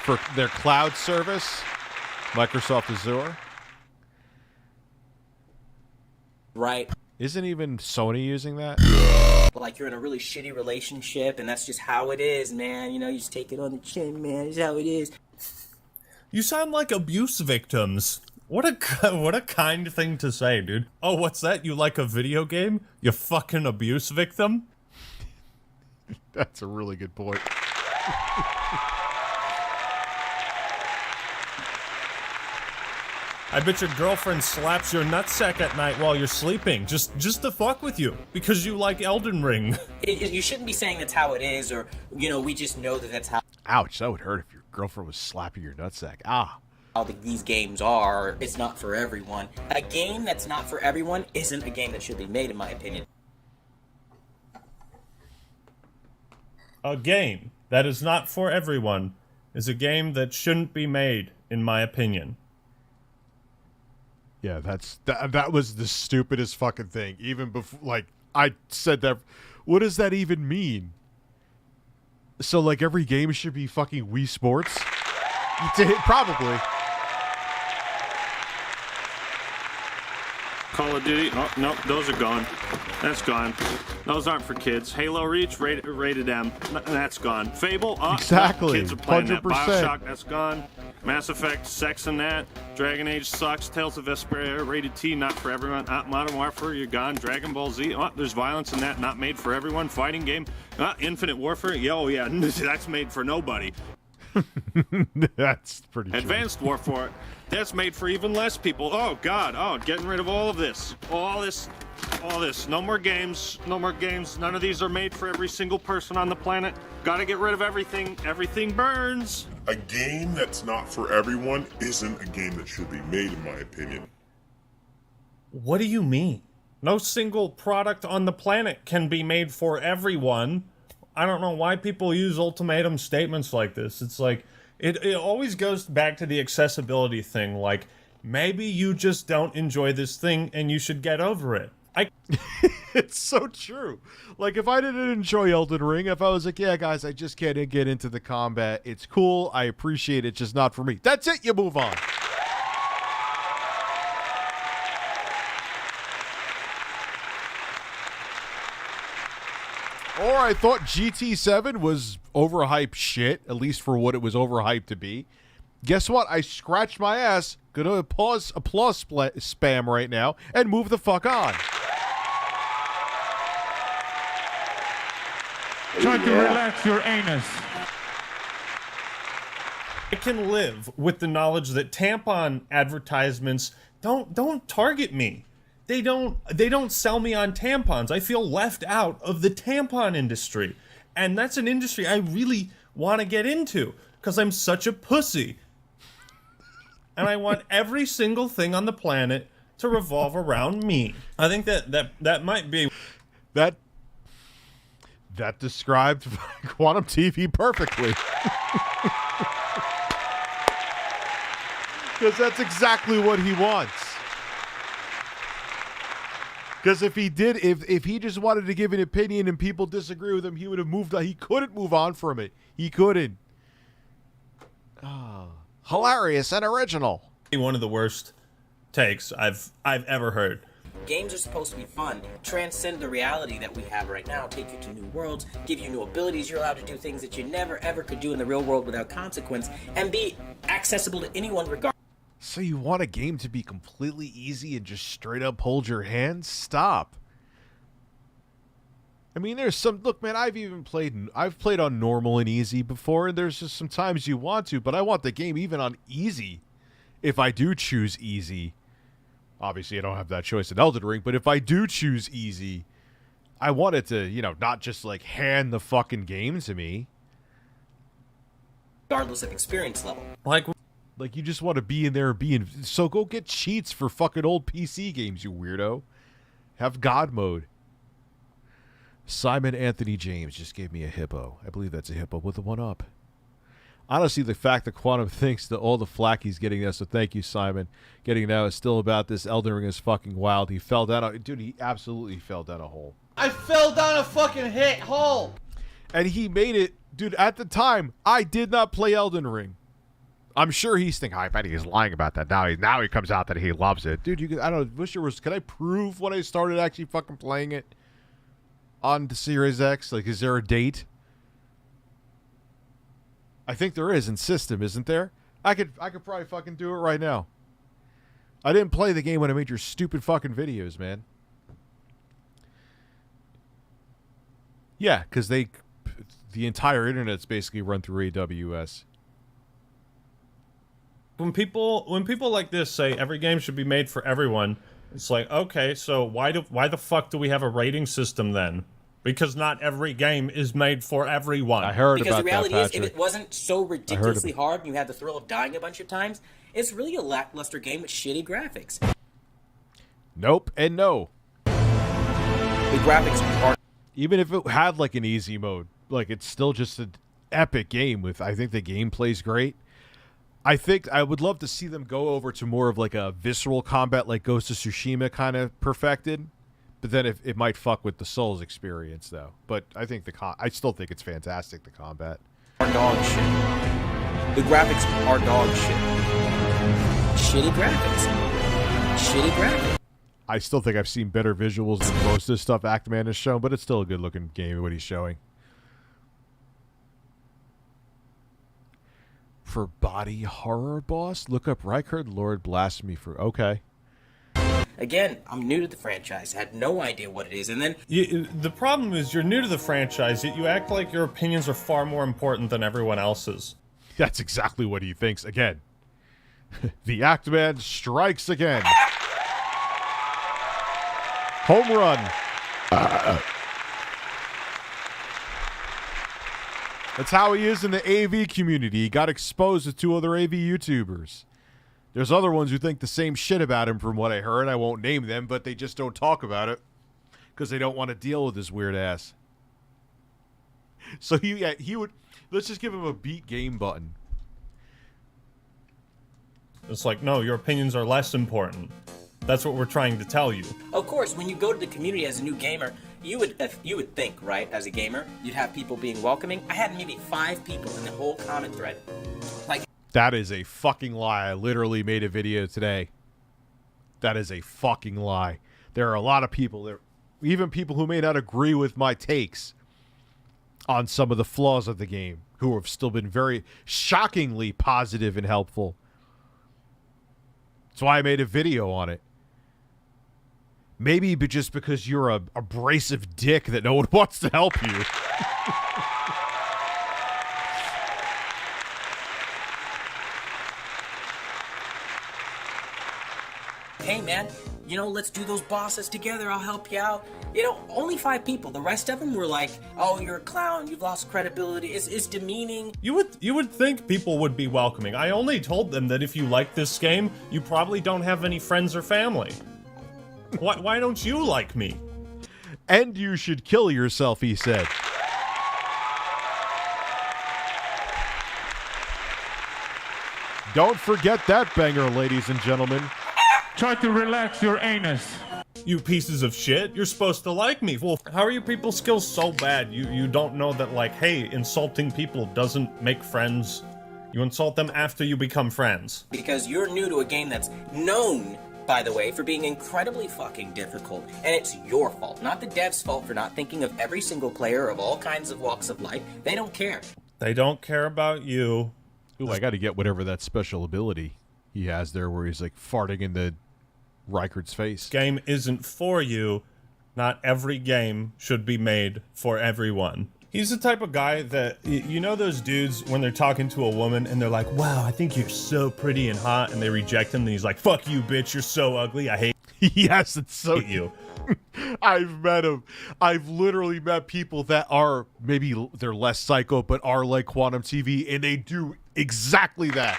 For their cloud service, Microsoft Azure. Right. Isn't even Sony using that? Like you're in a really shitty relationship and that's just how it is, man. You know, you just take it on the chin, man. It's how it is. You sound like abuse victims. What a kind thing to say, dude. Oh, what's that? You like a video game? You fucking abuse victim? That's a really good point. I bet your girlfriend slaps your nutsack at night while you're sleeping, just to fuck with you, because you like Elden Ring. You shouldn't be saying that's how it is, or, you know, we just know that that's how... Ouch, that would hurt if your girlfriend was slapping your nutsack. Ah. How these games are. It's not for everyone. A game that's not for everyone isn't a game that should be made, in my opinion. A game that is not for everyone is a game that shouldn't be made, in my opinion. Yeah, that was the stupidest fucking thing. Even before, like, I said that. What does that even mean? So, like, every game should be fucking Wii Sports? Probably. Call of Duty. Oh, no, those are gone. That's gone. Those aren't for kids. Halo Reach, rated M. That's gone. Fable. Oh, exactly. Kids are playing 100%. that. Bioshock. That's gone. Mass Effect. Sex and that. Dragon Age sucks. Tales of Vesperia, rated T. Not for everyone. Modern Warfare. You're gone. Dragon Ball Z. Oh, there's violence in that. Not made for everyone. Fighting game. Infinite Warfare. Yo, yeah. That's made for nobody. That's pretty true. Advanced Warfare. That's made for even less people. Oh, God. Oh, getting rid of all of this. All this. No more games. No more games. None of these are made for every single person on the planet. Gotta get rid of everything. Everything burns. A game that's not for everyone isn't a game that should be made, in my opinion. What do you mean? No single product on the planet can be made for everyone. I don't know why people use ultimatum statements like this. It's like, it always goes back to the accessibility thing. Like, maybe you just don't enjoy this thing and you should get over it. It's so true. Like, if I didn't enjoy Elden Ring, if I was like, yeah, guys, I just can't get into the combat. It's cool. I appreciate it. Just not for me. That's it. You move on. Or I thought GT7 was overhyped shit, at least for what it was overhyped to be. Guess what? I scratched my ass. Gonna applause spam right now and move the fuck on. Try to relax your anus. I can live with the knowledge that tampon advertisements don't target me. They don't sell me on tampons. I feel left out of the tampon industry. And that's an industry I really want to get into because I'm such a pussy. And I want every single thing on the planet to revolve around me. I think that might be that described Quantum TV perfectly. Because that's exactly what he wants. Because if he did, if he just wanted to give an opinion and people disagree with him, he would have moved on. He couldn't move on from it. He couldn't. Oh, hilarious and original. One of the worst takes I've ever heard. Games are supposed to be fun, transcend the reality that we have right now, take you to new worlds, give you new abilities, you're allowed to do things that you never ever could do in the real world without consequence, and be accessible to anyone regardless. So you want a game to be completely easy and just straight up hold your hand? Stop. I mean, there's some... Look, man, I've played on normal and easy before, and there's just sometimes you want to, but I want the game even on easy. If I do choose easy... Obviously, I don't have that choice in Elden Ring, but if I do choose easy, I want it to, not just, like, hand the fucking game to me. Regardless of experience level. Like, you just want to be in there so go get cheats for fucking old PC games, you weirdo. Have God mode. Simon Anthony James just gave me a hippo. I believe that's a hippo with a 1-up. Honestly, the fact that Quantum thinks that all the flack he's getting now, so thank you, Simon, getting now is still about this Elden Ring is fucking wild. He fell down dude, he absolutely fell down a hole. I fell down a fucking hole! And he made it, dude, at the time, I did not play Elden Ring. I'm sure he's thinking, I bet he's lying about that. Now he comes out that he loves it. Dude, I don't know, can I prove when I started actually fucking playing it on the Series X? Like, is there a date? I think there is in system, isn't there? I could probably fucking do it right now. I didn't play the game when I made your stupid fucking videos, man. Yeah, because the entire internet's basically run through AWS. When people like this say every game should be made for everyone, it's like, okay, so why the fuck do we have a rating system then? Because not every game is made for everyone. I heard because about that, the reality is, Patrick. if it wasn't so ridiculously hard and you had the thrill of dying a bunch of times, it's really a lackluster game with shitty graphics. Nope and no. The graphics are... Even if it had like an easy mode, like it's still just an epic game with, I think the gameplay's great. I think I would love to see them go over to more of like a visceral combat like Ghost of Tsushima kind of perfected. But then it might fuck with the Souls experience, though. But I think I still think it's fantastic, the combat. Are dog shit. The graphics are dog shit. Shitty graphics. Shitty graphics. I still think I've seen better visuals than most of the stuff Actman has shown, but it's still a good-looking game, what he's showing. For body horror boss, look up Reichard Lord Blasphemy for... Okay. Again, I'm new to the franchise. I had no idea what it is, and then... The problem is you're new to the franchise, yet you act like your opinions are far more important than everyone else's. That's exactly what he thinks. Again, the Actman strikes again. Home run. That's how he is in the AV community. He got exposed to 2 other AV YouTubers. There's other ones who think the same shit about him from what I heard. I won't name them, but they just don't talk about it because they don't want to deal with his weird ass. So he would... Let's just give him a beat game button. It's like, no, your opinions are less important. That's what we're trying to tell you. Of course, when you go to the community as a new gamer, you would think, right, as a gamer, you'd have people being welcoming. I had maybe 5 people in the whole comment thread. Like... That is a fucking lie. I literally made a video today. That is a fucking lie. There are a lot of people there, even people who may not agree with my takes on some of the flaws of the game, who have still been very shockingly positive and helpful. That's why I made a video on it. Maybe just because you're a abrasive dick that no one wants to help you. Hey man, let's do those bosses together, I'll help you out. Only 5 people. The rest of them were like, oh, you're a clown, you've lost credibility, it's demeaning. You would think people would be welcoming. I only told them that if you like this game, you probably don't have any friends or family. Why don't you like me? And you should kill yourself, he said. Don't forget that banger, ladies and gentlemen. Try to relax your anus. You pieces of shit, you're supposed to like me. Well, how are your people's skills so bad? You don't know that, like, hey, insulting people doesn't make friends. You insult them after you become friends. Because you're new to a game that's known, by the way, for being incredibly fucking difficult. And it's your fault, not the devs' fault for not thinking of every single player of all kinds of walks of life. They don't care. They don't care about you. Ooh, I gotta get whatever that special ability he has there where he's, like, farting in the Reichard's face. Game isn't for you. Not every game should be made for everyone. He's the type of guy that, you know those dudes when they're talking to a woman and they're like, wow, I think you're so pretty and hot, and they reject him and he's like, fuck you, bitch, you're so ugly, I hate Yes, it's so you. I've met him. I've literally met people that are, maybe they're less psycho, but are like Quantum TV, and they do exactly that.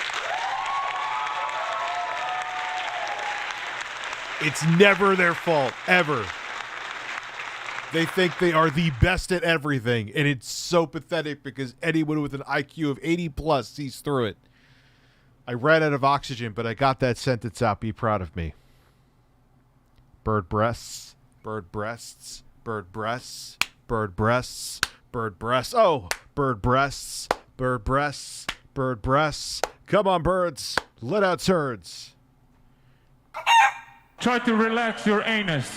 It's never their fault, ever. They think they are the best at everything, and it's so pathetic because anyone with an IQ of 80 plus sees through it. I ran out of oxygen, but I got that sentence out. Be proud of me. Bird breasts, bird breasts, bird breasts, bird breasts, bird breasts. Oh, bird breasts, bird breasts, bird breasts. Come on, birds. Let out turds. Try to relax your anus.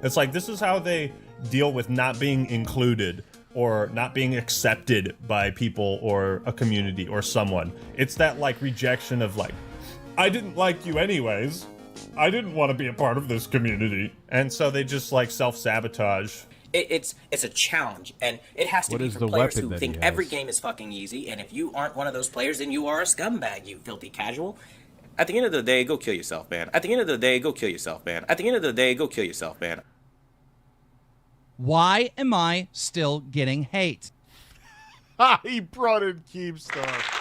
It's like, this is how they deal with not being included or not being accepted by people or a community or someone. It's that, like, rejection of, like, I didn't like you anyways. I didn't want to be a part of this community. And so they just, like, self-sabotage. It's a challenge, and it has to be for players who think every game is fucking easy, and if you aren't one of those players, then you are a scumbag, you filthy casual. At the end of the day, go kill yourself, man. At the end of the day, go kill yourself, man. At the end of the day, go kill yourself, man. Why am I still getting hate? He brought in Keemstar.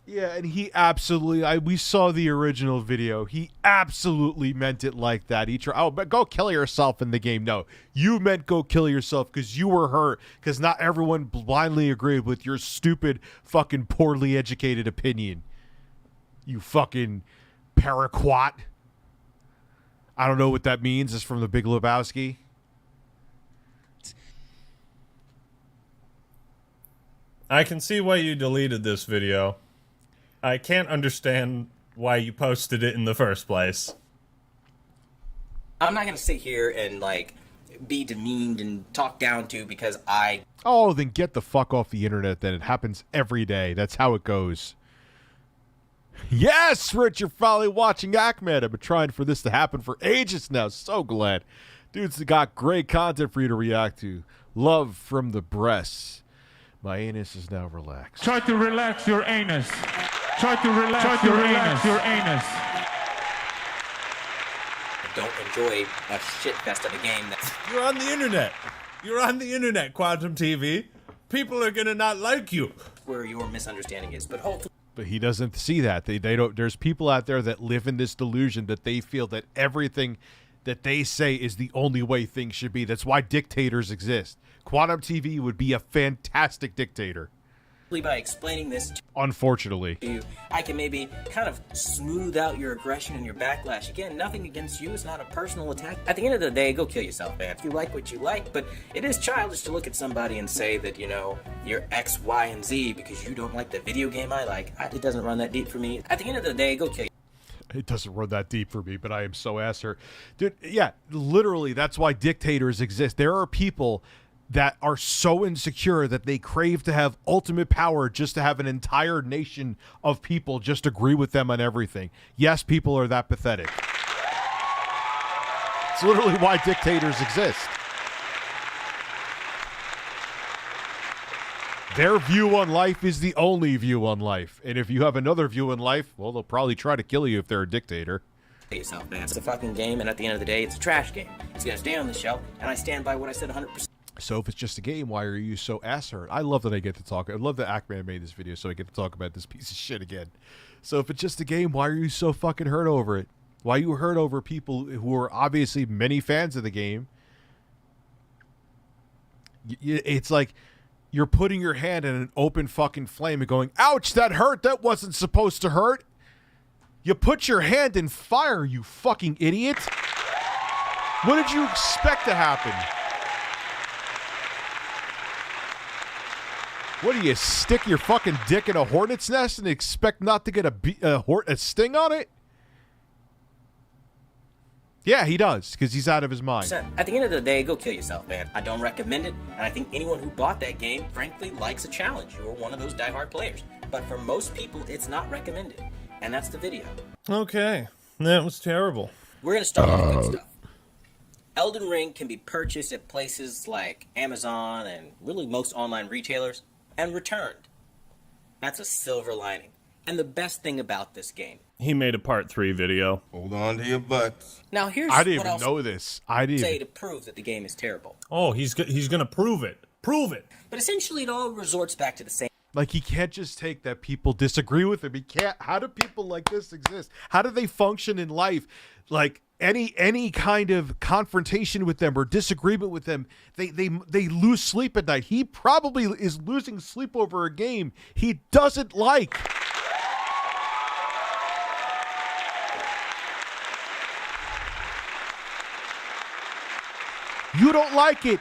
Yeah, and he absolutely, we saw the original video. He absolutely meant it like that. He tried, but go kill yourself in the game. No, you meant go kill yourself because you were hurt, because not everyone blindly agreed with your stupid, fucking poorly educated opinion. You fucking paraquat. I don't know what that means. It's from the Big Lebowski. I can see why you deleted this video. I can't understand why you posted it in the first place. I'm not going to sit here and, like, be demeaned and talked down to because I... Oh, then get the fuck off the internet then. It happens every day. That's how it goes. Yes, Rich, you're finally watching Ahmed. I've been trying for this to happen for ages now. So glad. Dude's got great content for you to react to. Love from the breasts. My anus is now relaxed. Try to relax your anus. Try to relax your anus. I don't enjoy a shit fest of a game that's... You're on the internet. You're on the internet, Quantum TV. People are gonna not like you. Where your misunderstanding is, but hopefully... But he doesn't see that. They don't. There's people out there that live in this delusion that they feel that everything that they say is the only way things should be. That's why dictators exist. Quantum TV would be a fantastic dictator. By explaining this to unfortunately you, I can maybe kind of smooth out your aggression and your backlash. Again, nothing against you. It's not a personal attack. At the end of the day, go kill yourself, man. If you like what you like, but it is childish to look at somebody and say that, you know, you're X, Y, and Z because you don't like the video game I like. It doesn't run that deep for me. At the end of the day, go kill yourself. It doesn't run that deep for me, but I am so ass hurt. Dude, yeah, literally, that's why dictators exist. There are people that are so insecure that they crave to have ultimate power just to have an entire nation of people just agree with them on everything. Yes, people are that pathetic. It's literally why dictators exist. Their view on life is the only view on life. And if you have another view on life, well, they'll probably try to kill you if they're a dictator. Yourself, man. It's a fucking game, and at the end of the day, it's a trash game. It's going to stay on the shelf, and I stand by what I said 100%. So if it's just a game, why are you so ass hurt? I love that I get to talk. I love that Ackman made this video so I get to talk about this piece of shit again. So if it's just a game, why are you so fucking hurt over it? Why are you hurt over people who are obviously many fans of the game? It's like you're putting your hand in an open fucking flame and going, ouch, that hurt. That wasn't supposed to hurt. You put your hand in fire, you fucking idiot. What did you expect to happen? What do you stick your fucking dick in a hornet's nest and expect not to get a sting on it? Yeah, he does, because he's out of his mind. At the end of the day, go kill yourself, man. I don't recommend it, and I think anyone who bought that game, frankly, likes a challenge. You're one of those diehard players. But for most people, it's not recommended. And that's the video. Okay. That was terrible. We're going to start with the good stuff. Elden Ring can be purchased at places like Amazon and really most online retailers and returned. That's a silver lining. And the best thing about this game. He made a part 3 video. Hold on to your butts. Now here's I didn't what even I'll know this. I didn't say even... to prove that the game is terrible. Oh, he's going to prove it. Prove it. But essentially it all resorts back to the same. Like, he can't just take that people disagree with him. He can't. How do people like this exist? How do they function in life? Like, any kind of confrontation with them or disagreement with them, they lose sleep at night. He probably is losing sleep over a game he doesn't like. You don't like it.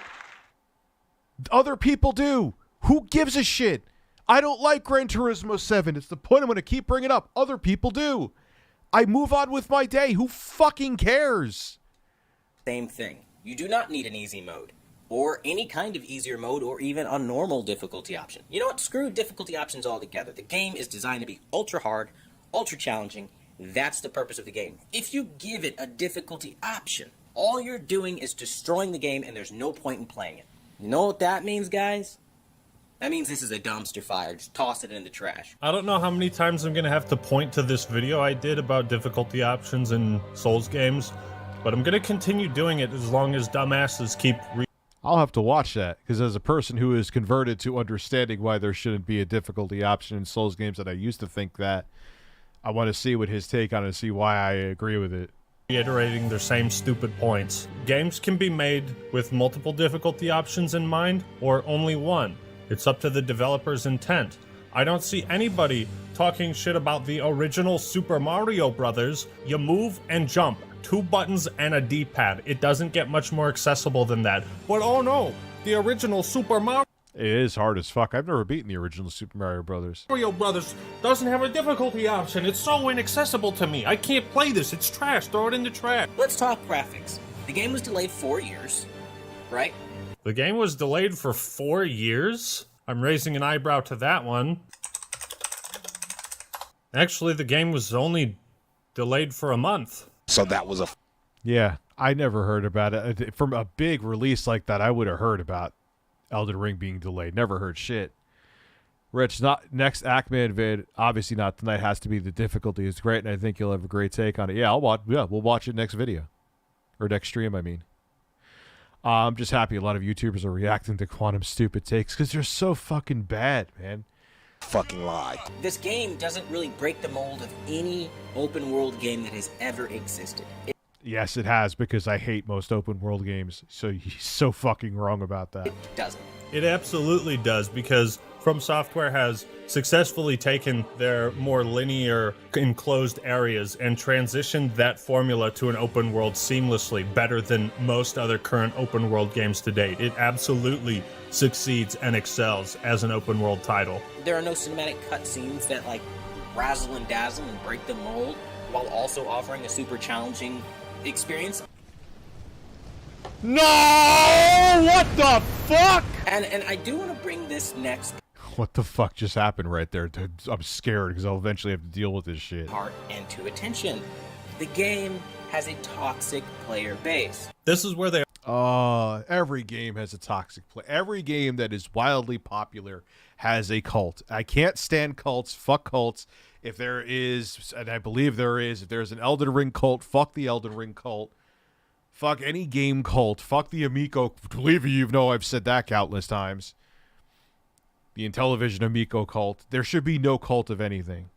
Other people do. Who gives a shit? I don't like Gran Turismo 7. It's the point I'm going to keep bringing up. Other people do. I move on with my day. Who fucking cares? Same thing. You do not need an easy mode, or any kind of easier mode, or even a normal difficulty option. You know what? Screw difficulty options altogether. The game is designed to be ultra hard, ultra challenging. That's the purpose of the game. If you give it a difficulty option, all you're doing is destroying the game, and there's no point in playing it. You know what that means, guys? That means this is a dumpster fire. Just toss it in the trash. I don't know how many times I'm going to have to point to this video I did about difficulty options in Souls games, but I'm going to continue doing it as long as dumbasses keep... I'll have to watch that, because as a person who is converted to understanding why there shouldn't be a difficulty option in Souls games, that I used to think that, I want to see what his take on it and see why I agree with it. Reiterating their same stupid points. Games can be made with multiple difficulty options in mind, or only one. It's up to the developer's intent. I don't see anybody talking shit about the original Super Mario Brothers. You move and jump. 2 buttons and a D-pad. It doesn't get much more accessible than that. But oh no, the original Super Mario It is hard as fuck. I've never beaten the original Super Mario Brothers. Brothers doesn't have a difficulty option. It's so inaccessible to me. I can't play this. It's trash. Throw it in the trash. Let's talk graphics. The game was delayed 4 years, right? The game was delayed for 4 years? I'm raising an eyebrow to that one. Actually, the game was only delayed for a month. So that was a... Yeah, I never heard about it. From a big release like that, I would have heard about Elden Ring being delayed. Never heard shit. Rich, next Ackman vid, obviously not tonight, has to be the difficulty is great, and I think you'll have a great take on it. Yeah, we'll watch it next video. Or next stream, I mean. I'm just happy a lot of YouTubers are reacting to Quantum's stupid takes, because they're so fucking bad, man. Fucking lie. This game doesn't really break the mold of any open world game that has ever existed. Yes, it has, because I hate most open world games. So he's so fucking wrong about that. It doesn't. It absolutely does, because From Software has successfully taken their more linear enclosed areas and transitioned that formula to an open world seamlessly, better than most other current open world games to date. It absolutely succeeds and excels as an open world title. There are no cinematic cutscenes that like razzle and dazzle and break the mold while also offering a super challenging experience. No! What the fuck? And I do want to bring this next What the fuck just happened right there? I'm scared because I'll eventually have to deal with this shit. part into attention. The game has a toxic player base. This is where they every game has a toxic play. Every game that is wildly popular has a cult. I can't stand cults. Fuck cults. If there is, and I believe there is, if there's an Elden Ring cult, fuck the Elden Ring cult. Fuck any game cult. Fuck the Amico. Believe you know I've said that countless times. The Intellivision Amico cult. There should be no cult of anything.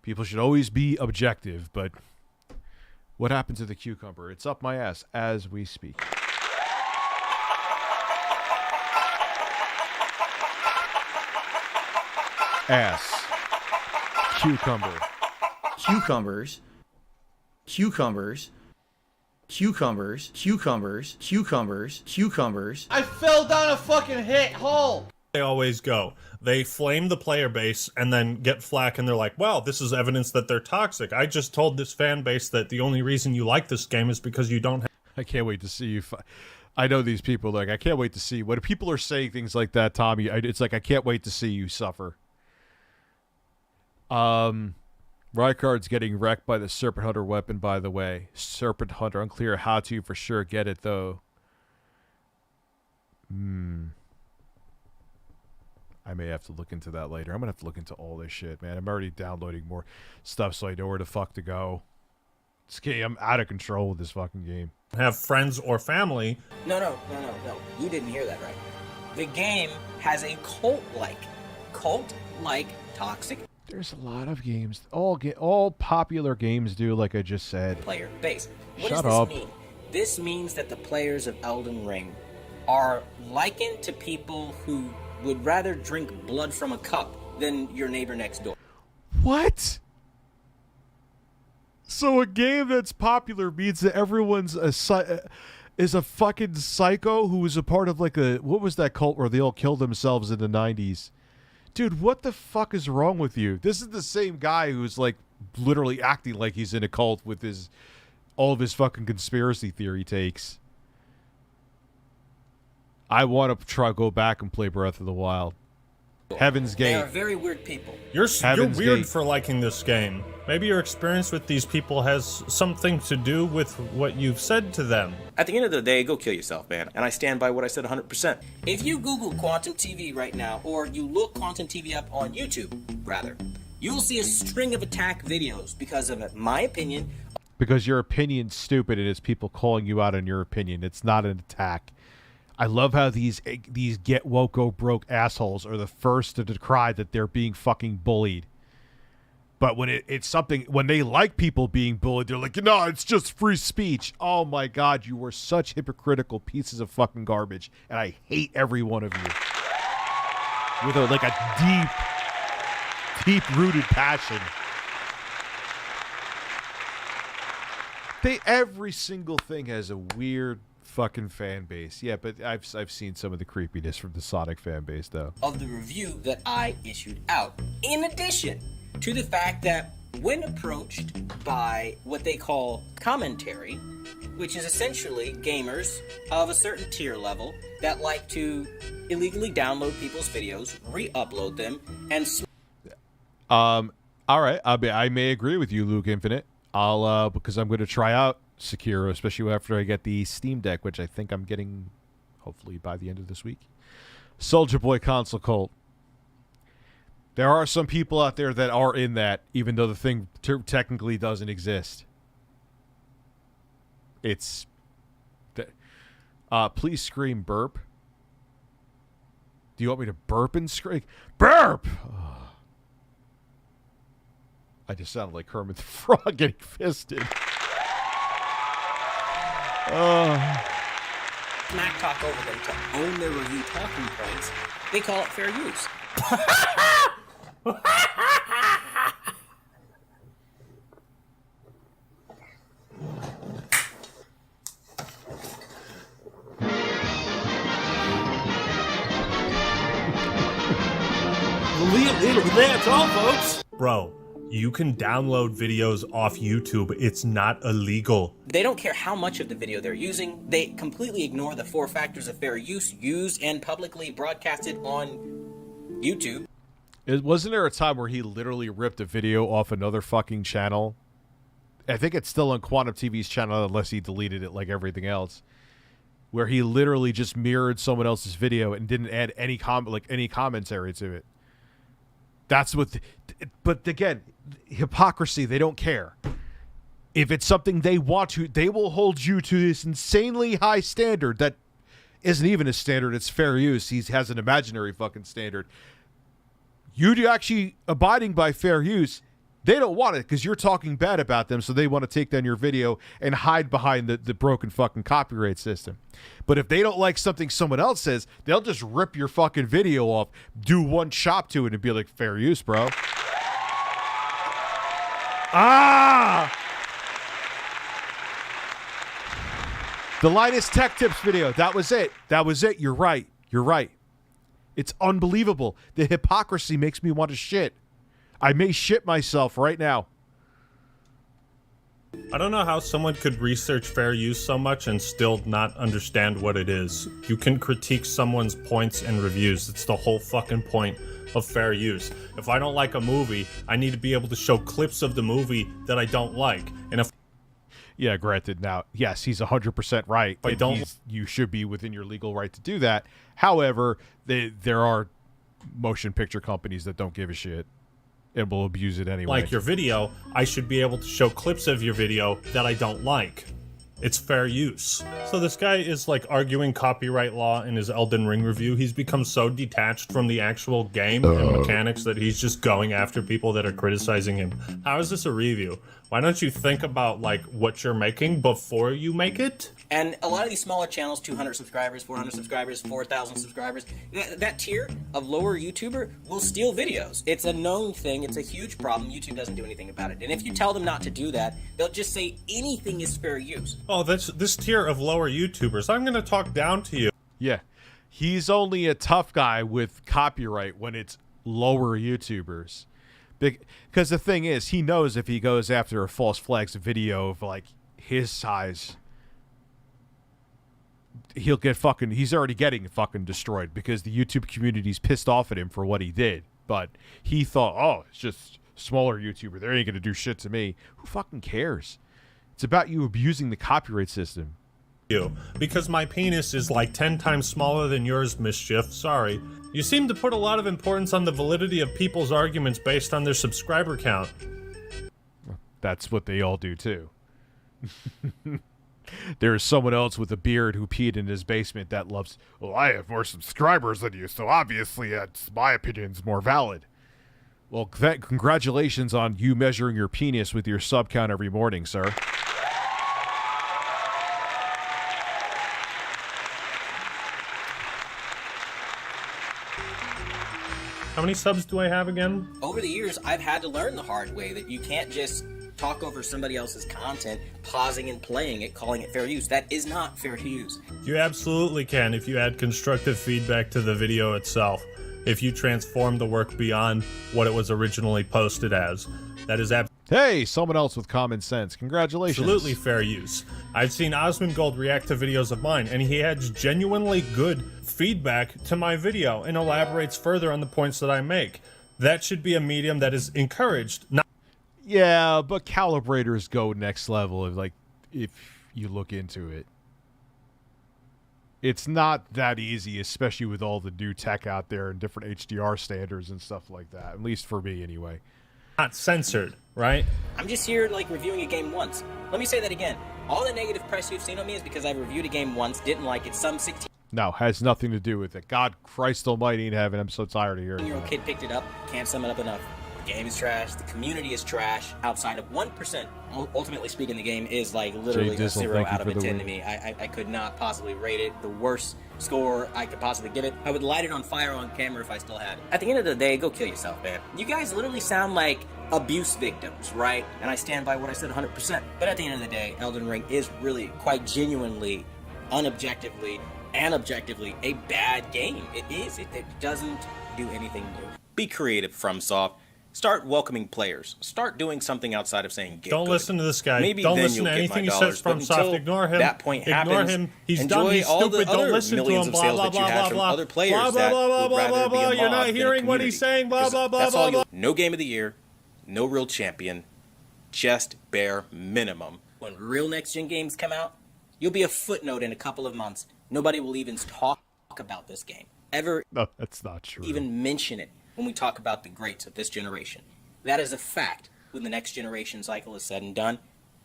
People should always be objective, but what happened to the cucumber? It's up my ass as we speak. Ass. Cucumber. Cucumbers. Cucumbers. Cucumbers. Cucumbers. Cucumbers. Cucumbers. I fell down a fucking hole! They always go. They flame the player base and then get flack, and they're like, well, this is evidence that they're toxic. I just told this fan base that the only reason you like this game is because you don't have... I can't wait to see you. I know these people. Like, I can't wait to see when people are saying things like that, Tommy. It's like I can't wait to see you suffer. Rykard's getting wrecked by the Serpent Hunter weapon, by the way. Serpent Hunter, unclear how to for sure get it though. I may have to look into that later. I'm gonna have to look into all this shit, man. I'm already downloading more stuff so I know where the fuck to go. This game, I'm out of control with this fucking game. Have friends or family. No. You didn't hear that right. The game has a cult-like toxic There's a lot of games. All popular games do, like I just said. Player base. What Shut does up. this mean? This means that the players of Elden Ring are likened to people who would rather drink blood from a cup than your neighbor next door. What? So a game that's popular means that everyone's is a fucking psycho who was a part of like a... What was that cult where they all killed themselves in the 90s? Dude, what the fuck is wrong with you? This is the same guy who's like literally acting like he's in a cult with all of his fucking conspiracy theory takes. I want to go back and play Breath of the Wild. Heaven's Gate. They are very weird people. You're Heaven's weird Gate. for liking this game. Maybe your experience with these people has something to do with what you've said to them. At the end of the day, go kill yourself, man. And I stand by what I said 100%. If you Google Quantum TV right now, or you look Quantum TV up on YouTube, rather, you'll see a string of attack videos because of my opinion. Because your opinion's stupid and it's people calling you out on your opinion. It's not an attack. I love how these get woke, go broke assholes are the first to decry that they're being fucking bullied. But when it's something, when they like people being bullied, they're like, no, it's just free speech. Oh my God, you were such hypocritical pieces of fucking garbage. And I hate every one of you. With a deep-rooted passion. Every single thing has a weird fucking fan base. Yeah, but I've seen some of the creepiness from the Sonic fan base, though. Of the review that I issued out. In addition to the fact that when approached by what they call commentary, which is essentially gamers of a certain tier level that like to illegally download people's videos, re-upload them, and... All right, I may agree with you, Luke Infinite. Because I'm going to try out Sekiro, especially after I get the Steam Deck, which I think I'm getting hopefully by the end of this week. Soulja Boy console cult. There are some people out there that are in that, even though the thing technically doesn't exist. It's... please scream burp. Do you want me to burp and scream? Burp! I just sounded like Kermit the Frog getting fisted. Smack talk over them to own their review talking points. They call it fair use. That's all, folks. Bro, you can download videos off YouTube. It's not illegal. They don't care how much of the video they're using. They completely ignore the 4 factors of fair use used and publicly broadcasted on YouTube. Wasn't there a time where he literally ripped a video off another fucking channel? I think it's still on Quantum TV's channel unless he deleted it like everything else. Where he literally just mirrored someone else's video and didn't add any commentary to it. That's what... but again, hypocrisy, they don't care. If it's something they want to, they will hold you to this insanely high standard that isn't even a standard, it's fair use. He has an imaginary fucking standard. You actually abiding by fair use, they don't want it because you're talking bad about them, so they want to take down your video and hide behind the broken fucking copyright system. But if they don't like something someone else says, they'll just rip your fucking video off, do one chop to it, and be like, fair use, bro. The Linus Tech Tips video, that was it. That was it. You're right. You're right. It's unbelievable. The hypocrisy makes me want to shit. I may shit myself right now. I don't know how someone could research fair use so much and still not understand what it is. You can critique someone's points and reviews. It's the whole fucking point of fair use. If I don't like a movie, I need to be able to show clips of the movie that I don't like. And if Yeah, granted, now, yes, he's 100% right. You should be within your legal right to do that. However, there are motion picture companies that don't give a shit and will abuse it anyway. Like your video, I should be able to show clips of your video that I don't like. It's fair use. So this guy is like arguing copyright law in his Elden Ring review. He's become so detached from the actual game and mechanics that he's just going after people that are criticizing him. How is this a review? Why don't you think about like what you're making before you make it? And a lot of these smaller channels, 200 subscribers, 400 subscribers, 4,000 subscribers, that tier of lower YouTuber will steal videos. It's a known thing. It's a huge problem. YouTube doesn't do anything about it. And if you tell them not to do that, they'll just say anything is fair use. Oh, that's this tier of lower YouTubers. I'm going to talk down to you. Yeah. He's only a tough guy with copyright when it's lower YouTubers. Because the thing is, he knows if he goes after a false flags video of like his size, he'll get fucking, he's already getting fucking destroyed because the YouTube community's pissed off at him for what he did. But he thought, oh, it's just smaller YouTuber. They ain't going to do shit to me. Who fucking cares? It's about you abusing the copyright system. Because my penis is like 10 times smaller than yours, Mischief. Sorry. You seem to put a lot of importance on the validity of people's arguments based on their subscriber count. That's what they all do too. There's someone else with a beard who peed in his basement that loves, well, I have more subscribers than you, so obviously my opinion's more valid. Well, congratulations on you measuring your penis with your sub count every morning, sir. How many subs do I have again? Over the years, I've had to learn the hard way that you can't just talk over somebody else's content, pausing and playing it, calling it fair use. That is not fair use. You absolutely can if you add constructive feedback to the video itself. If you transform the work beyond what it was originally posted as. That is Hey, someone else with common sense. Congratulations. Absolutely fair use. I've seen Osmongold react to videos of mine, and he has genuinely good feedback to my video and elaborates further on the points that I make. That should be a medium that is encouraged. Yeah, but calibrators go next level if you look into it. It's not that easy, especially with all the new tech out there and different HDR standards and stuff like that. At least for me, anyway. Not censored, right? I'm just here, reviewing a game once. Let me say that again. All the negative press you've seen on me is because I've reviewed a game once, didn't like it, some 16... No, has nothing to do with it. God Christ almighty in heaven, I'm so tired of hearing year-old kid picked it up. Can't sum it up enough. The game is trash. The community is trash. Outside of 1%, ultimately speaking, the game is literally a 0 out of a 10 to me. I could not possibly rate it. The worst score I could possibly give it. I would light it on fire on camera if I still had it. At the end of the day, go kill yourself, man. You guys literally sound like abuse victims, right? And I stand by what I said 100%. But at the end of the day, Elden Ring is really quite genuinely, unobjectively, and objectively a bad game. It is. It doesn't do anything new. Be creative, FromSoft. Start welcoming players. Start doing something outside of saying get Don't good. listen to this guy. Maybe don't then listen you'll to get my anything he dollars, says but from soft. until Ignore him. that point Ignore happens, him. He's enjoy dumb. He's all stupid. the Don't other listen to millions him. of Blah sales blah that you blah had blah from blah. other players Blah blah that blah would blah rather blah be blah. a You're mod not than a hearing what he's community. saying. Blah blah blah That's blah all blah. No game of the year, no real champion, just bare minimum. When real next-gen games come out, you'll be a footnote in a couple of months. Nobody will even talk about this game. Ever No, that's not true. even mention it when we talk about the greats of this generation. That is a fact when the next generation cycle is said and done.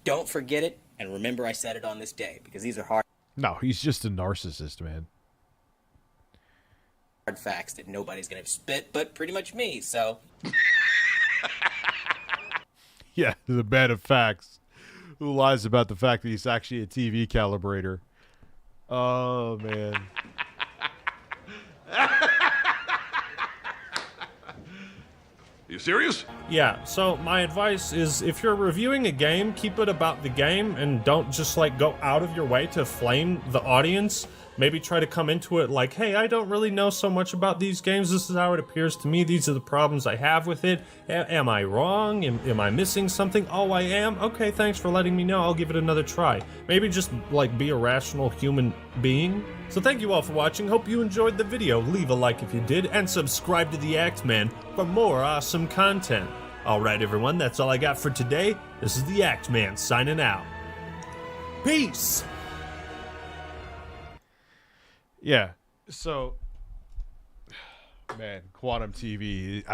Don't forget it, and remember I said it on this day, because these are hard No, he's just a narcissist, man. facts that nobody's going to spit, but pretty much me, so... Yeah, the man of facts. Who lies about the fact that he's actually a TV calibrator? Oh, man. You serious? Yeah, so my advice is if you're reviewing a game, keep it about the game and don't just go out of your way to flame the audience Maybe try to come into it like, hey, I don't really know so much about these games. This is how it appears to me. These are the problems I have with it. Am I wrong? Am I missing something? Oh, I am? Okay, thanks for letting me know. I'll give it another try. Maybe just, like, be a rational human being. So thank you all for watching. Hope you enjoyed the video. Leave a like if you did, and subscribe to the Act Man for more awesome content. Alright, everyone, that's all I got for today. This is the Act Man signing out. Peace! Yeah, so, man, Quantum TV,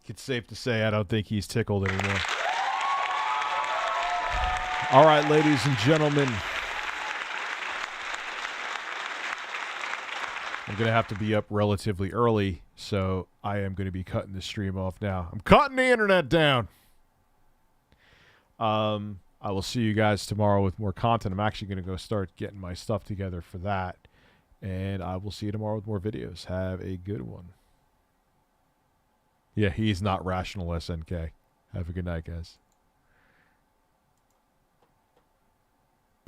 it's safe to say I don't think he's tickled anymore. All right, ladies and gentlemen, I'm going to have to be up relatively early, so I am going to be cutting the stream off now. I'm cutting the internet down. I will see you guys tomorrow with more content. I'm actually going to go start getting my stuff together for that. And I will see you tomorrow with more videos. Have a good one. Yeah, he's not rational, SNK. Have a good night, guys.